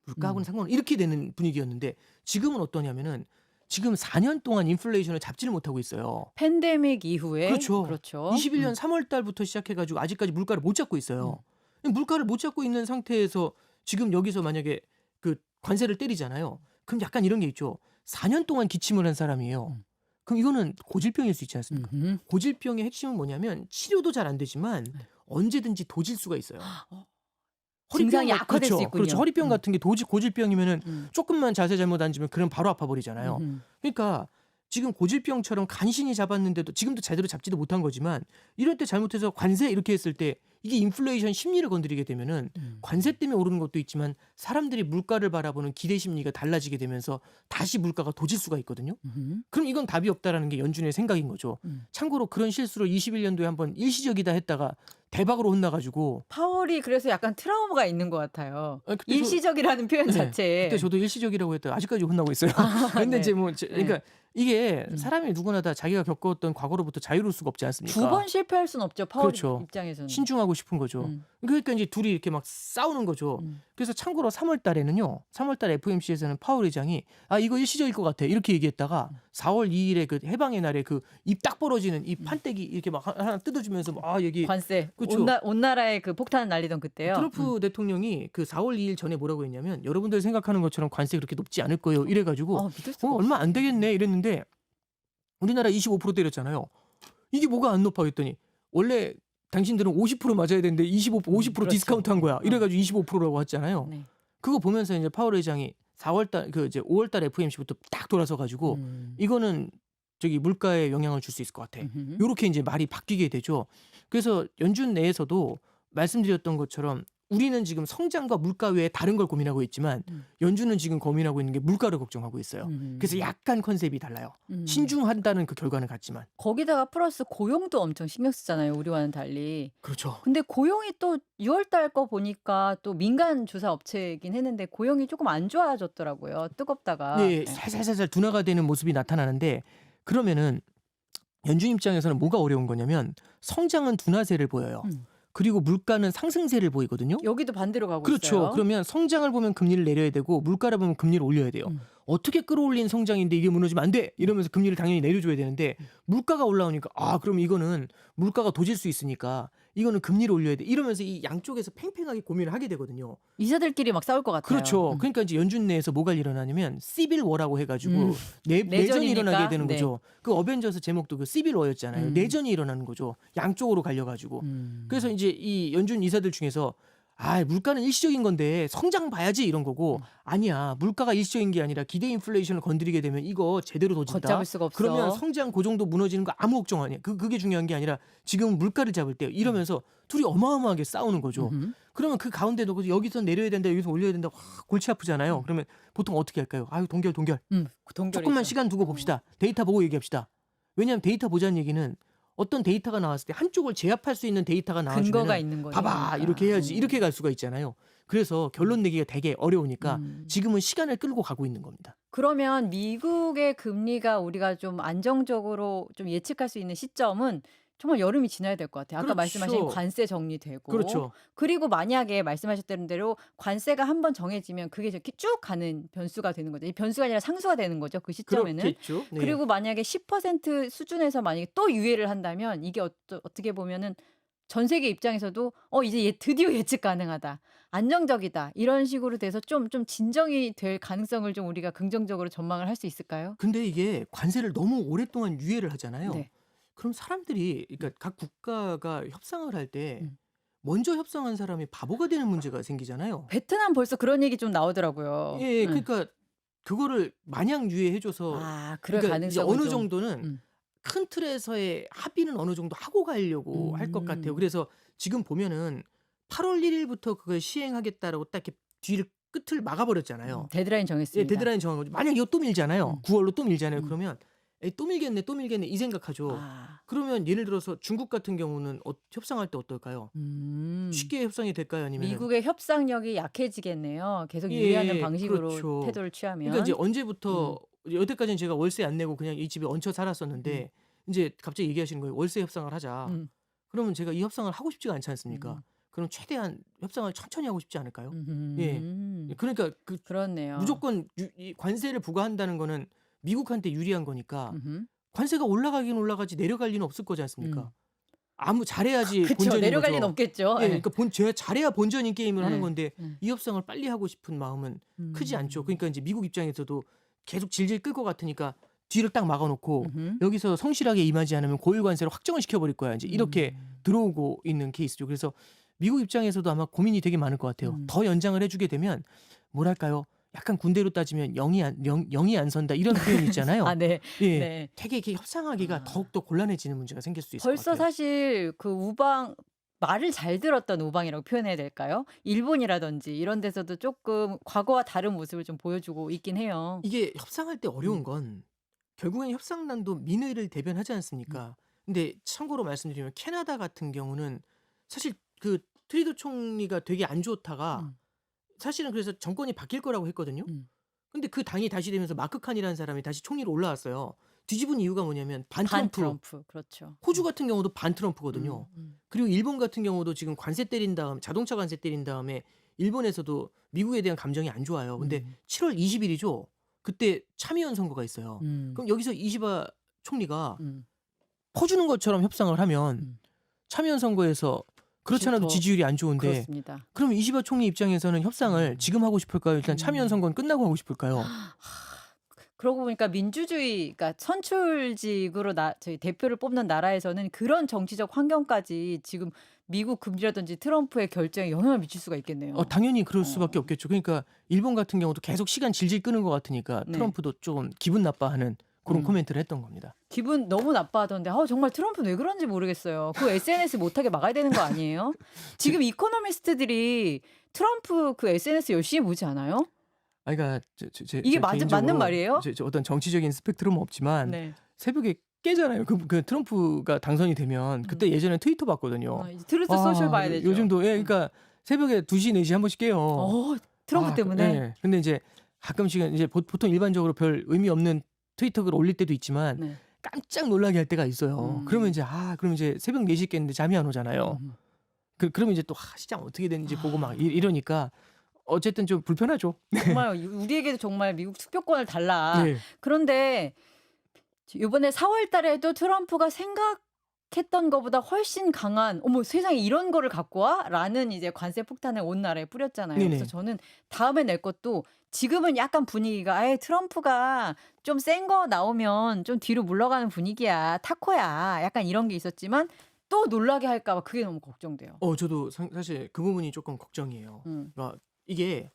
[SPEAKER 1] 물가하고는 상관없 이렇게 되는 분위기였는데 지금은 어떠냐면은 지금 4년 동안 인플레이션을 잡지를 못하고 있어요.
[SPEAKER 2] 팬데믹 이후에
[SPEAKER 1] 그렇죠.
[SPEAKER 2] 21년
[SPEAKER 1] 21년 3월 달부터 시작해가지고 아직까지 물가를 못 잡고 있어요. 물가를 못 잡고 있는 상태에서 지금 여기서 만약에 그 관세를 때리잖아요. 그럼 약간 이런 게 있죠. 4년 동안 기침을 한 사람이에요. 그럼 이거는 고질병일 수 있지 않습니까? 고질병의 핵심은 뭐냐면 치료도 잘 안 되지만 언제든지 도질 수가 있어요.
[SPEAKER 2] 증상이 악화될
[SPEAKER 1] 그렇죠.
[SPEAKER 2] 수 있군요.
[SPEAKER 1] 그렇죠. 허리병 같은 게 고질병이면은 조금만 자세 잘못 앉으면 그럼 바로 아파 버리잖아요. 그러니까 지금 고질병처럼 간신히 잡았는데도 지금도 제대로 잡지도 못한 거지만 이럴 때 잘못해서 관세 이렇게 했을 때 이게 인플레이션 심리를 건드리게 되면은 관세 때문에 오르는 것도 있지만 사람들이 물가를 바라보는 기대 심리가 달라지게 되면서 다시 물가가 도질 수가 있거든요. 그럼 이건 답이 없다라는 게 연준의 생각인 거죠. 참고로 그런 실수를 21년도에 한번 일시적이다 했다가 대박으로 혼나가지고
[SPEAKER 2] 파월이 그래서 약간 트라우마가 있는 것 같아요.
[SPEAKER 1] 그때
[SPEAKER 2] 일시적이라는 표현
[SPEAKER 1] 네,
[SPEAKER 2] 자체에.
[SPEAKER 1] 그때 저도 일시적이라고 했다가 아직까지 혼나고 있어요. 근데
[SPEAKER 2] 네.
[SPEAKER 1] 이제 뭐 그러니까 이게 사람이 누구나 다 자기가 겪었던 과거로부터 자유로울 수가 없지 않습니까?
[SPEAKER 2] 두 번 실패할 수는 없죠. 파월
[SPEAKER 1] 그렇죠.
[SPEAKER 2] 입장에서는.
[SPEAKER 1] 신중하고 싶은 거죠. 그러니까 이제 둘이 이렇게 막 싸우는 거죠. 그래서 참고로 3월 달에는요. 3월 달 FOMC에서는 파월 의장이 이거 일시적일 것 같아. 이렇게 얘기했다가 4월 2일에 그 해방의 날에 그 입 딱 벌어지는 이 판때기 이렇게 막 하나 뜯어주면서 얘기
[SPEAKER 2] 관세.
[SPEAKER 1] 그렇죠.
[SPEAKER 2] 온 나라에 그 폭탄 날리던 그때요.
[SPEAKER 1] 트럼프 대통령이 그 4월 2일 전에 뭐라고 했냐면 여러분들 생각하는 것처럼 관세 그렇게 높지 않을 거예요. 이래가지고
[SPEAKER 2] 믿을 수가
[SPEAKER 1] 얼마 안 되겠네 이랬는데 우리나라 25% 때렸잖아요. 이게 뭐가 안 높아 했더니 원래 당신들은 50% 맞아야 되는데 50%
[SPEAKER 2] 그렇죠.
[SPEAKER 1] 디스카운트 한 거야. 이래가지고 25%라고 했잖아요.
[SPEAKER 2] 네.
[SPEAKER 1] 그거 보면서 이제 파월 회장이 4월달 그 이제 5월달 FOMC부터 딱 돌아서 가지고 이거는 저기 물가에 영향을 줄 수 있을 것 같아.
[SPEAKER 2] 음흠.
[SPEAKER 1] 요렇게 이제 말이 바뀌게 되죠. 그래서 연준 내에서도 말씀드렸던 것처럼 우리는 지금 성장과 물가 외에 다른 걸 고민하고 있지만 연준은 지금 고민하고 있는 게 물가를 걱정하고 있어요. 그래서 약간 컨셉이 달라요. 신중한다는 그 결과는 같지만.
[SPEAKER 2] 거기다가 플러스 고용도 엄청 신경 쓰잖아요. 우리와는 달리.
[SPEAKER 1] 그렇죠.
[SPEAKER 2] 근데 고용이 또 6월 달 거 보니까 또 민간 조사 업체이긴 했는데 고용이 조금 안 좋아졌더라고요. 뜨겁다가.
[SPEAKER 1] 네, 살살살살 둔화가 되는 모습이 나타나는데 그러면은 연준 입장에서는 뭐가 어려운 거냐면 성장은 둔화세를 보여요. 그리고 물가는 상승세를 보이거든요.
[SPEAKER 2] 여기도 반대로 가고
[SPEAKER 1] 그렇죠.
[SPEAKER 2] 있어요.
[SPEAKER 1] 그러면 성장을 보면 금리를 내려야 되고 물가를 보면 금리를 올려야 돼요. 어떻게 끌어올린 성장인데 이게 무너지면 안 돼. 이러면서 금리를 당연히 내려줘야 되는데 물가가 올라오니까 그럼 이거는 물가가 도질 수 있으니까 이거는 금리를 올려야 돼. 이러면서 이 양쪽에서 팽팽하게 고민을 하게 되거든요.
[SPEAKER 2] 이사들끼리 막 싸울 것 같아요.
[SPEAKER 1] 그렇죠. 그러니까 이제 연준 내에서 뭐가 일어나냐면 시빌 워라고 해가지고 내전이
[SPEAKER 2] 내전이니까?
[SPEAKER 1] 일어나게 되는
[SPEAKER 2] 네.
[SPEAKER 1] 거죠. 그 어벤져스 제목도 그 시빌 워였잖아요. 내전이 일어나는 거죠. 양쪽으로 갈려가지고. 그래서 이제 이 연준 이사들 중에서 물가는 일시적인 건데 성장 봐야지 이런 거고 아니야 물가가 일시적인 게 아니라 기대 인플레이션을 건드리게 되면 이거 제대로 도진다.
[SPEAKER 2] 걷잡을 수가 없어.
[SPEAKER 1] 그러면 성장 고정도 무너지는 거 아무 걱정 아니야. 그게 중요한 게 아니라 지금 물가를 잡을 때 이러면서 둘이 어마어마하게 싸우는 거죠. 그러면 그 가운데 놓고 여기서 내려야 된다 여기서 올려야 된다 골치 아프잖아요. 그러면 보통 어떻게 할까요? 동결
[SPEAKER 2] 동결이죠.
[SPEAKER 1] 조금만 시간 두고 봅시다. 데이터 보고 얘기합시다. 왜냐하면 데이터 보자는 얘기는 어떤 데이터가 나왔을 때 한쪽을 제압할 수 있는 데이터가
[SPEAKER 2] 근거가
[SPEAKER 1] 나와주면
[SPEAKER 2] 있는 거죠.
[SPEAKER 1] 봐봐 이렇게 해야지 이렇게 갈 수가 있잖아요. 그래서 결론 내기가 되게 어려우니까 지금은 시간을 끌고 가고 있는 겁니다.
[SPEAKER 2] 그러면 미국의 금리가 우리가 좀 안정적으로 좀 예측할 수 있는 시점은 정말 여름이 지나야 될 것 같아요. 아까
[SPEAKER 1] 그렇죠.
[SPEAKER 2] 말씀하신 관세 정리되고.
[SPEAKER 1] 그렇죠.
[SPEAKER 2] 그리고 만약에 말씀하셨던 대로 관세가 한번 정해지면 그게 이렇게 쭉 가는 변수가 되는 거죠. 이 변수가 아니라 상수가 되는 거죠. 그 시점에는.
[SPEAKER 1] 그렇겠죠. 네.
[SPEAKER 2] 그리고 만약에 10% 수준에서 만약에 또 유예를 한다면 이게 어떻게 보면은 전 세계 입장에서도 이제 드디어 예측 가능하다. 안정적이다. 이런 식으로 돼서 좀 진정이 될 가능성을 좀 우리가 긍정적으로 전망을 할 수 있을까요?
[SPEAKER 1] 근데 이게 관세를 너무 오랫동안 유예를 하잖아요.
[SPEAKER 2] 네.
[SPEAKER 1] 그럼 사람들이 그러니까 각 국가가 협상을 할 때 먼저 협상한 사람이 바보가 되는 문제가 생기잖아요.
[SPEAKER 2] 베트남 벌써 그런 얘기 좀 나오더라고요.
[SPEAKER 1] 예, 그러니까 그거를 마냥 유예해줘서
[SPEAKER 2] 그럴
[SPEAKER 1] 그러니까 이제
[SPEAKER 2] 가능성은
[SPEAKER 1] 어느
[SPEAKER 2] 좀.
[SPEAKER 1] 정도는 큰 틀에서의 합의는 어느 정도 하고 가려고 할 것 같아요. 그래서 지금 보면은 8월 1일부터 그걸 시행하겠다라고 딱 이렇게 뒤를 끝을 막아버렸잖아요.
[SPEAKER 2] 데드라인
[SPEAKER 1] 예,
[SPEAKER 2] 정했습니다.
[SPEAKER 1] 데드라인 정한 거죠. 만약 이거 또 밀잖아요. 9월로 또 밀잖아요.
[SPEAKER 2] 음.
[SPEAKER 1] 그러면 또 밀겠네, 또 밀겠네 이 생각하죠. 그러면 예를 들어서 중국 같은 경우는 협상할 때 어떨까요? 쉽게 협상이 될까요? 아니면
[SPEAKER 2] 미국의 협상력이 약해지겠네요. 계속
[SPEAKER 1] 예,
[SPEAKER 2] 유예하는 방식으로
[SPEAKER 1] 그렇죠.
[SPEAKER 2] 태도를 취하면.
[SPEAKER 1] 그러니까 이제 언제부터 여태까지는 제가 월세 안 내고 그냥 이 집에 얹혀 살았었는데 이제 갑자기 얘기하시는 거예요. 월세 협상을 하자. 그러면 제가 이 협상을 하고 싶지가 않지 않습니까? 그럼 최대한 협상을 천천히 하고 싶지 않을까요? 예. 그러니까
[SPEAKER 2] 그렇네요.
[SPEAKER 1] 무조건 이 관세를 부과한다는 거는 미국한테 유리한 거니까 관세가 올라가긴 올라가지 내려갈 리는 없을 거지 않습니까? 잘해야지
[SPEAKER 2] 그쵸.
[SPEAKER 1] 본전인
[SPEAKER 2] 내려갈
[SPEAKER 1] 거죠.
[SPEAKER 2] 리는 없겠죠.
[SPEAKER 1] 예,
[SPEAKER 2] 예.
[SPEAKER 1] 그러니까 제가 잘해야 본전인 게임을 하는
[SPEAKER 2] 네.
[SPEAKER 1] 건데 이 협상을 빨리 하고 싶은 마음은 크지 않죠. 그러니까 이제 미국 입장에서도 계속 질질 끌 것 같으니까 뒤를 딱 막아놓고 여기서 성실하게 임하지 않으면 고유 관세를 확정을 시켜버릴 거야. 이제 이렇게 들어오고 있는 케이스죠. 그래서 미국 입장에서도 아마 고민이 되게 많을 것 같아요. 더 연장을 해주게 되면 뭐랄까요? 약간 군대로 따지면 영이 안 선다 이런 표현 있잖아요.
[SPEAKER 2] 네.
[SPEAKER 1] 예,
[SPEAKER 2] 네.
[SPEAKER 1] 되게 이렇게 협상하기가 더욱더 곤란해지는 문제가 생길 수 있을 것
[SPEAKER 2] 벌써
[SPEAKER 1] 같아요.
[SPEAKER 2] 사실 그 우방 말을 잘 들었던 우방이라고 표현해야 될까요? 일본이라든지 이런 데서도 조금 과거와 다른 모습을 좀 보여주고 있긴 해요.
[SPEAKER 1] 이게 협상할 때 어려운 건 결국엔 협상난도 민의를 대변하지 않습니까? 근데 참고로 말씀드리면 캐나다 같은 경우는 사실 그 트리도 총리가 되게 안 좋다가 사실은 그래서 정권이 바뀔 거라고 했거든요. 근데 그 당이 다시 되면서 마크 칸이라는 사람이 다시 총리로 올라왔어요. 뒤집은 이유가 뭐냐면 반 트럼프.
[SPEAKER 2] 트럼프. 그렇죠.
[SPEAKER 1] 호주 같은 경우도 반 트럼프거든요. 그리고 일본 같은 경우도 지금 관세 때린 다음 자동차 관세 때린 다음에 일본에서도 미국에 대한 감정이 안 좋아요. 근데 7월 20일이죠. 그때 참의원 선거가 있어요. 그럼 여기서 이시바 총리가 퍼주는 것처럼 협상을 하면 참의원 선거에서 그렇지 않아도
[SPEAKER 2] 더
[SPEAKER 1] 지지율이 안 좋은데
[SPEAKER 2] 그렇습니다.
[SPEAKER 1] 그럼 이시바 총리 입장에서는 협상을 지금 하고 싶을까요? 일단 참의원 선거는 끝나고 하고 싶을까요?
[SPEAKER 2] 그러고 보니까 민주주의, 그러니까 선출직으로 저희 대표를 뽑는 나라에서는 그런 정치적 환경까지 지금 미국 금리라든지 트럼프의 결정에 영향을 미칠 수가 있겠네요.
[SPEAKER 1] 당연히 그럴 수밖에
[SPEAKER 2] 어.
[SPEAKER 1] 없겠죠. 그러니까 일본 같은 경우도 계속 시간 질질 끄는 것 같으니까
[SPEAKER 2] 네.
[SPEAKER 1] 트럼프도 좀 기분 나빠하는 그런
[SPEAKER 2] 음.
[SPEAKER 1] 코멘트를 했던 겁니다.
[SPEAKER 2] 기분 너무 나빠하던데 정말 트럼프는 왜 그런지 모르겠어요. 그 SNS 못하게 막아야 되는 거 아니에요? 지금 이코노미스트들이 트럼프 그 SNS 열심히 보지 않아요?
[SPEAKER 1] 그러니까
[SPEAKER 2] 이게 맞는
[SPEAKER 1] 개인적으로
[SPEAKER 2] 말이에요?
[SPEAKER 1] 저 어떤 정치적인 스펙트럼은 없지만
[SPEAKER 2] 네.
[SPEAKER 1] 새벽에 깨잖아요. 그 트럼프가 당선이 되면 그때 예전에 트위터 봤거든요.
[SPEAKER 2] 이제 트루스 소셜 봐야 되죠.
[SPEAKER 1] 요즘도 그러니까 새벽에 2시, 4시 한 번씩 깨요.
[SPEAKER 2] 트럼프 때문에.
[SPEAKER 1] 예. 근데 이제 가끔씩은 이제 보통 일반적으로 별 의미 없는 트위터 글 올릴 때도 있지만
[SPEAKER 2] 네.
[SPEAKER 1] 깜짝 놀라게 할 때가 있어요. 그러면 이제 새벽 4시 깼는데 잠이 안 오잖아요. 그러면 이제 또 시장 어떻게 됐는지 보고 막 이러니까 어쨌든 좀 불편하죠.
[SPEAKER 2] 정말 우리에게도 정말 미국 투표권을 달라.
[SPEAKER 1] 예.
[SPEAKER 2] 그런데 이번에 4월 달에도 트럼프가 생각했던 것보다 훨씬 강한 어머 세상에 이런 거를 갖고 와? 라는 이제 관세 폭탄을 온 나라에 뿌렸잖아요.
[SPEAKER 1] 네네.
[SPEAKER 2] 그래서 저는 다음에 낼 것도 지금은 약간 분위기가 트럼프가 좀 센 거 나오면 좀 뒤로 물러가는 분위기야. 타코야. 약간 이런 게 있었지만 또 놀라게 할까 봐 그게 너무 걱정돼요.
[SPEAKER 1] 저도 사실 그 부분이 조금 걱정이에요. 그러니까 이게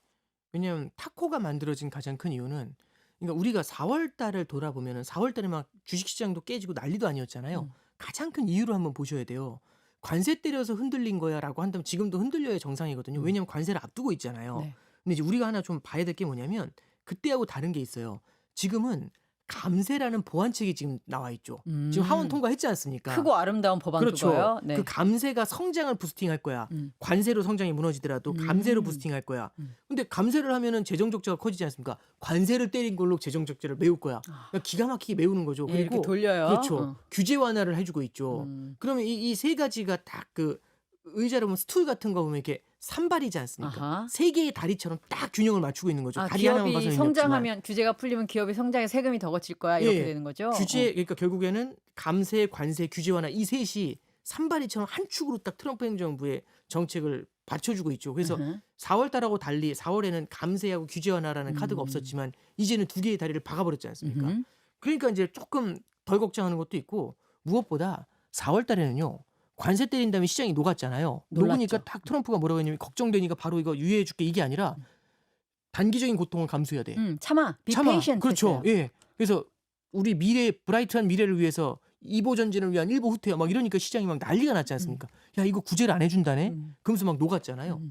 [SPEAKER 1] 왜냐하면 타코가 만들어진 가장 큰 이유는 그러니까 우리가 4월 달을 돌아보면은 4월 달에 막 주식시장도 깨지고 난리도 아니었잖아요. 가장 큰 이유를 한번 보셔야 돼요. 관세 때려서 흔들린 거야라고 한다면 지금도 흔들려야 정상이거든요. 왜냐하면 관세를 앞두고 있잖아요.
[SPEAKER 2] 네.
[SPEAKER 1] 근데 이제 우리가 하나 좀 봐야 될 게 뭐냐면 그때하고 다른 게 있어요. 지금은 감세라는 보완책이 지금 나와 있죠. 지금 하원 통과했지 않습니까?
[SPEAKER 2] 크고 아름다운 법안
[SPEAKER 1] 그렇죠.
[SPEAKER 2] 그거요. 네.
[SPEAKER 1] 그 감세가 성장을 부스팅할 거야.
[SPEAKER 2] 음.
[SPEAKER 1] 관세로 성장이 무너지더라도 감세로 부스팅할 거야. 근데 감세를 하면은 재정 적자가 커지지 않습니까? 관세를 때린 걸로 재정 적자를 메울 거야. 그러니까 기가 막히게 메우는 거죠.
[SPEAKER 2] 예, 이렇게
[SPEAKER 1] 그리고
[SPEAKER 2] 돌려요.
[SPEAKER 1] 그렇죠. 규제 완화를 해주고 있죠. 그러면 이 세 가지가 딱 그 의자를 보면 스툴 같은 거 보면 이렇게 산발이지 않습니까?
[SPEAKER 2] 아하.
[SPEAKER 1] 세 개의 다리처럼 딱 균형을 맞추고 있는 거죠. 다리 하나만
[SPEAKER 2] 기업이
[SPEAKER 1] 봐서는
[SPEAKER 2] 성장하면 규제가 풀리면 기업이 성장에 세금이 더 거칠 거야 이렇게
[SPEAKER 1] 예,
[SPEAKER 2] 되는 거죠.
[SPEAKER 1] 규제 그러니까 결국에는 감세, 관세, 규제 완화 이 셋이 산발이처럼 한 축으로 딱 트럼프 행정부의 정책을 받쳐주고 있죠. 그래서 4월 달하고 달리 4월에는 감세하고 규제 완화라는 카드가 없었지만 이제는 두 개의 다리를 박아버렸지 않습니까? 그러니까 이제 조금 덜 걱정하는 것도 있고 무엇보다 4월 달에는요. 관세 때린 다음에 시장이 녹았잖아요. 녹으니까 딱 트럼프가 뭐라고 했냐면 걱정되니까 바로 이거 유예해 줄게 이게 아니라 단기적인 고통을 감수해야 돼.
[SPEAKER 2] 참아. Be
[SPEAKER 1] 참아.
[SPEAKER 2] patient
[SPEAKER 1] 그렇죠.
[SPEAKER 2] 했어요.
[SPEAKER 1] 예. 그래서 우리 브라이트한 미래를 위해서 이보 전진을 위한 일보 후퇴야 막 이러니까 시장이 막 난리가 났지 않습니까? 야 이거 구제를 안 해준다네. 그러면서 막 녹았잖아요.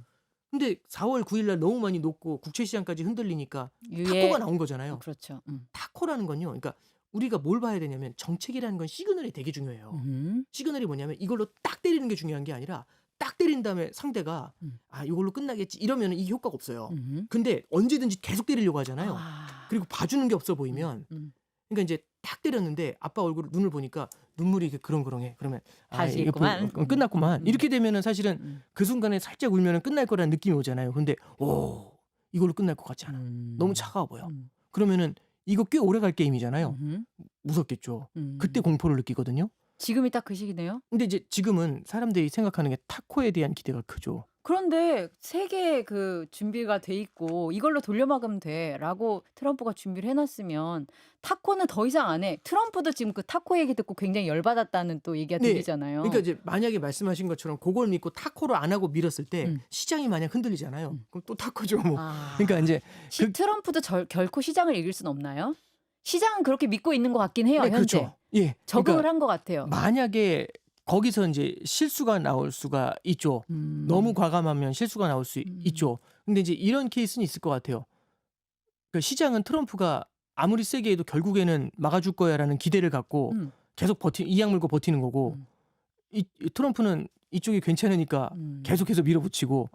[SPEAKER 1] 근데 4월 9일 날 너무 많이 녹고 국채 시장까지 흔들리니까 타코가 나온 거잖아요.
[SPEAKER 2] 그렇죠.
[SPEAKER 1] 타코라는 건요. 그러니까 우리가 뭘 봐야 되냐면 정책이라는 건 시그널이 되게 중요해요. 시그널이 뭐냐면 이걸로 딱 때리는 게 중요한 게 아니라 딱 때린 다음에 상대가 이걸로 끝나겠지 이러면 이게 효과가 없어요. 근데 언제든지 계속 때리려고 하잖아요. 그리고 봐주는 게 없어 보이면 그러니까 이제 딱 때렸는데 아빠 눈을 보니까 눈물이 이렇게 그렁그렁해. 그러면
[SPEAKER 2] 다시겠구만.
[SPEAKER 1] 이거 끝났구만. 이렇게 되면은 사실은 그 순간에 살짝 울면은 끝날 거라는 느낌이 오잖아요. 근데 이걸로 끝날 것 같지 않아. 너무 차가워 보여. 그러면은 이거 꽤 오래 갈 게임이잖아요. 무섭겠죠. 그때 공포를 느끼거든요.
[SPEAKER 2] 지금이 딱 그 시기네요.
[SPEAKER 1] 근데 이제 지금은 사람들이 생각하는 게 타코에 대한 기대가 크죠.
[SPEAKER 2] 그런데 세계 그 준비가 돼 있고 이걸로 돌려막으면 돼라고 트럼프가 준비를 해놨으면 타코는 더 이상 안 해. 트럼프도 지금 그 타코 얘기 듣고 굉장히 열받았다는 또 얘기가
[SPEAKER 1] 네.
[SPEAKER 2] 들리잖아요.
[SPEAKER 1] 그러니까 이제 만약에 말씀하신 것처럼 그걸 믿고 타코를 안 하고 밀었을 때 시장이 만약 흔들리잖아요. 그럼 또 타코죠. 뭐. 그러니까 이제
[SPEAKER 2] 트럼프도 결코 시장을 이길 수는 없나요? 시장은 그렇게 믿고 있는 것 같긴 해요.
[SPEAKER 1] 네,
[SPEAKER 2] 현재.
[SPEAKER 1] 그렇죠. 예.
[SPEAKER 2] 적응을
[SPEAKER 1] 그러니까
[SPEAKER 2] 한 것 같아요.
[SPEAKER 1] 만약에 거기서 이제 실수가 나올 수가 있죠. 너무 과감하면 실수가 나올 수 있죠. 근데 이제 이런 케이스는 있을 것 같아요. 그러니까 시장은 트럼프가 아무리 세게 해도 결국에는 막아줄 거야라는 기대를 갖고 계속 이악 물고 버티는 거고 이 트럼프는 이쪽이 괜찮으니까 계속해서 밀어붙이고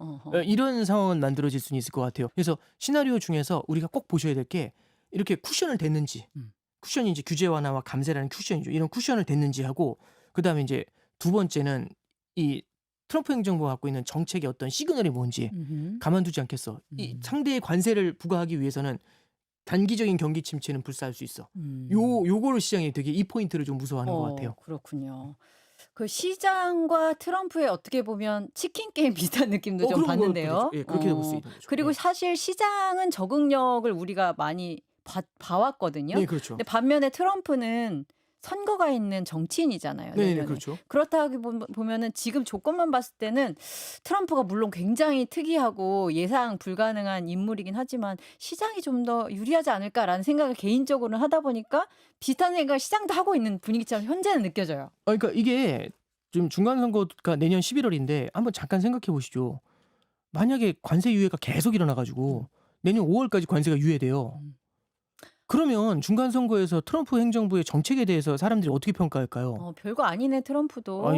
[SPEAKER 1] 이런 상황은 만들어질 수는 있을 것 같아요. 그래서 시나리오 중에서 우리가 꼭 보셔야 될 게 이렇게 쿠션을 댔는지 쿠션이 이제 규제 완화와 감세라는 쿠션이죠. 이런 쿠션을 댔는지 하고 그다음에 이제 두 번째는 이 트럼프 행정부가 갖고 있는 정책의 어떤 시그널이 뭔지 가만두지 않겠어. 이 상대의 관세를 부과하기 위해서는 단기적인 경기 침체는 불사할 수 있어. 요거를 시장이 되게 이 포인트를 좀 무서워하는 것 같아요.
[SPEAKER 2] 그렇군요. 그 시장과 트럼프의 어떻게 보면 치킨 게임 비슷한 느낌도 좀
[SPEAKER 1] 그런 거
[SPEAKER 2] 받는데요.
[SPEAKER 1] 예, 그렇게 볼 수 있는 거죠.
[SPEAKER 2] 그리고
[SPEAKER 1] 예.
[SPEAKER 2] 사실 시장은 적응력을 우리가 많이 봐왔거든요.
[SPEAKER 1] 네, 그렇죠.
[SPEAKER 2] 근데 반면에 트럼프는 선거가 있는 정치인이잖아요.
[SPEAKER 1] 네, 네,
[SPEAKER 2] 내년에.
[SPEAKER 1] 그렇죠.
[SPEAKER 2] 그렇다고 보면은 지금 조건만 봤을 때는 트럼프가 물론 굉장히 특이하고 예상 불가능한 인물이긴 하지만 시장이 좀 더 유리하지 않을까라는 생각을 개인적으로는 하다 보니까 비슷한 생각을 시장도 하고 있는 분위기처럼 현재는 느껴져요.
[SPEAKER 1] 그러니까 이게 지금 중간 선거가 내년 11월인데 한번 잠깐 생각해 보시죠. 만약에 관세 유예가 계속 일어나 가지고 내년 5월까지 관세가 유예돼요.
[SPEAKER 2] 음.
[SPEAKER 1] 그러면 중간 선거에서 트럼프 행정부의 정책에 대해서 사람들이 어떻게 평가할까요?
[SPEAKER 2] 별거 아니네 트럼프도.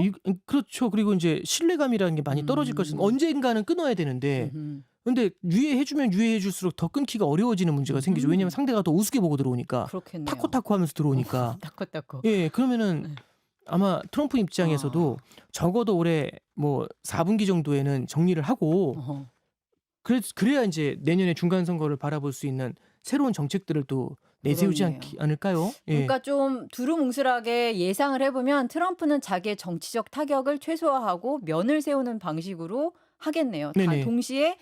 [SPEAKER 1] 그렇죠. 그리고 이제 신뢰감이라는 게 많이 떨어질 것입니다. 언젠가는 끊어야 되는데
[SPEAKER 2] 음흠.
[SPEAKER 1] 근데 유예해 주면 유예해 줄수록 더 끊기가 어려워지는 문제가 생기죠. 왜냐하면 상대가 더 우습게 보고 들어오니까.
[SPEAKER 2] 그렇겠네요.
[SPEAKER 1] 타코타코 하면서 들어오니까.
[SPEAKER 2] 타코타코.
[SPEAKER 1] 예, 그러면은
[SPEAKER 2] 네.
[SPEAKER 1] 아마 트럼프 입장에서도 적어도 올해 뭐 4분기 정도에는 정리를 하고
[SPEAKER 2] 어허.
[SPEAKER 1] 그래야 이제 내년에 중간 선거를 바라볼 수 있는 새로운 정책들을 또 내세우지
[SPEAKER 2] 그렇네요.
[SPEAKER 1] 않을까요? 예.
[SPEAKER 2] 그러니까 좀 두루뭉술하게 예상을 해보면 트럼프는 자기의 정치적 타격을 최소화하고 면을 세우는 방식으로 하겠네요.
[SPEAKER 1] 네네.
[SPEAKER 2] 동시에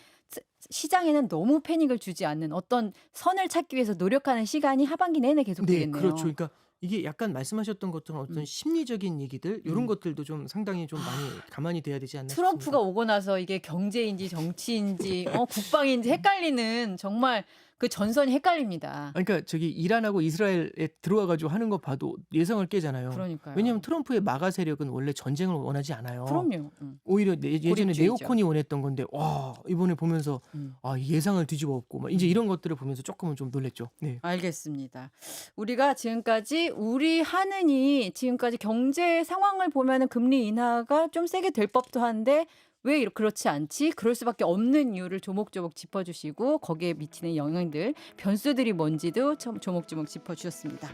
[SPEAKER 2] 시장에는 너무 패닉을 주지 않는 어떤 선을 찾기 위해서 노력하는 시간이 하반기 내내 계속
[SPEAKER 1] 네,
[SPEAKER 2] 되겠네요.
[SPEAKER 1] 그렇죠. 그러니까 이게 약간 말씀하셨던 것처럼 어떤 심리적인 얘기들 이런
[SPEAKER 2] 음.
[SPEAKER 1] 것들도 좀 상당히 좀 많이 가만히 돼야 되지 않나
[SPEAKER 2] 트럼프가
[SPEAKER 1] 싶습니다.
[SPEAKER 2] 오고 나서 이게 경제인지 정치인지 국방인지 헷갈리는 정말 그 전선이 헷갈립니다.
[SPEAKER 1] 그러니까 저기 이란하고 이스라엘에 들어와 가지고 하는 거 봐도 예상을 깨잖아요.
[SPEAKER 2] 그러니까요.
[SPEAKER 1] 왜냐하면 트럼프의 마가 세력은 원래 전쟁을 원하지 않아요.
[SPEAKER 2] 그럼요.
[SPEAKER 1] 오히려 예전에
[SPEAKER 2] 고립주의죠.
[SPEAKER 1] 네오콘이 원했던 건데 와 이번에 보면서 예상을 뒤집어 엎고 막 이제 이런 것들을 보면서 조금은 좀 놀랬죠. 네.
[SPEAKER 2] 알겠습니다. 우리가 지금까지 우리 하느니 지금까지 경제 상황을 보면은 금리 인하가 좀 세게 될 법도 한데 왜 그렇지 않지? 그럴 수밖에 없는 이유를 조목조목 짚어주시고 거기에 미치는 영향들, 변수들이 뭔지도 조목조목 짚어주셨습니다.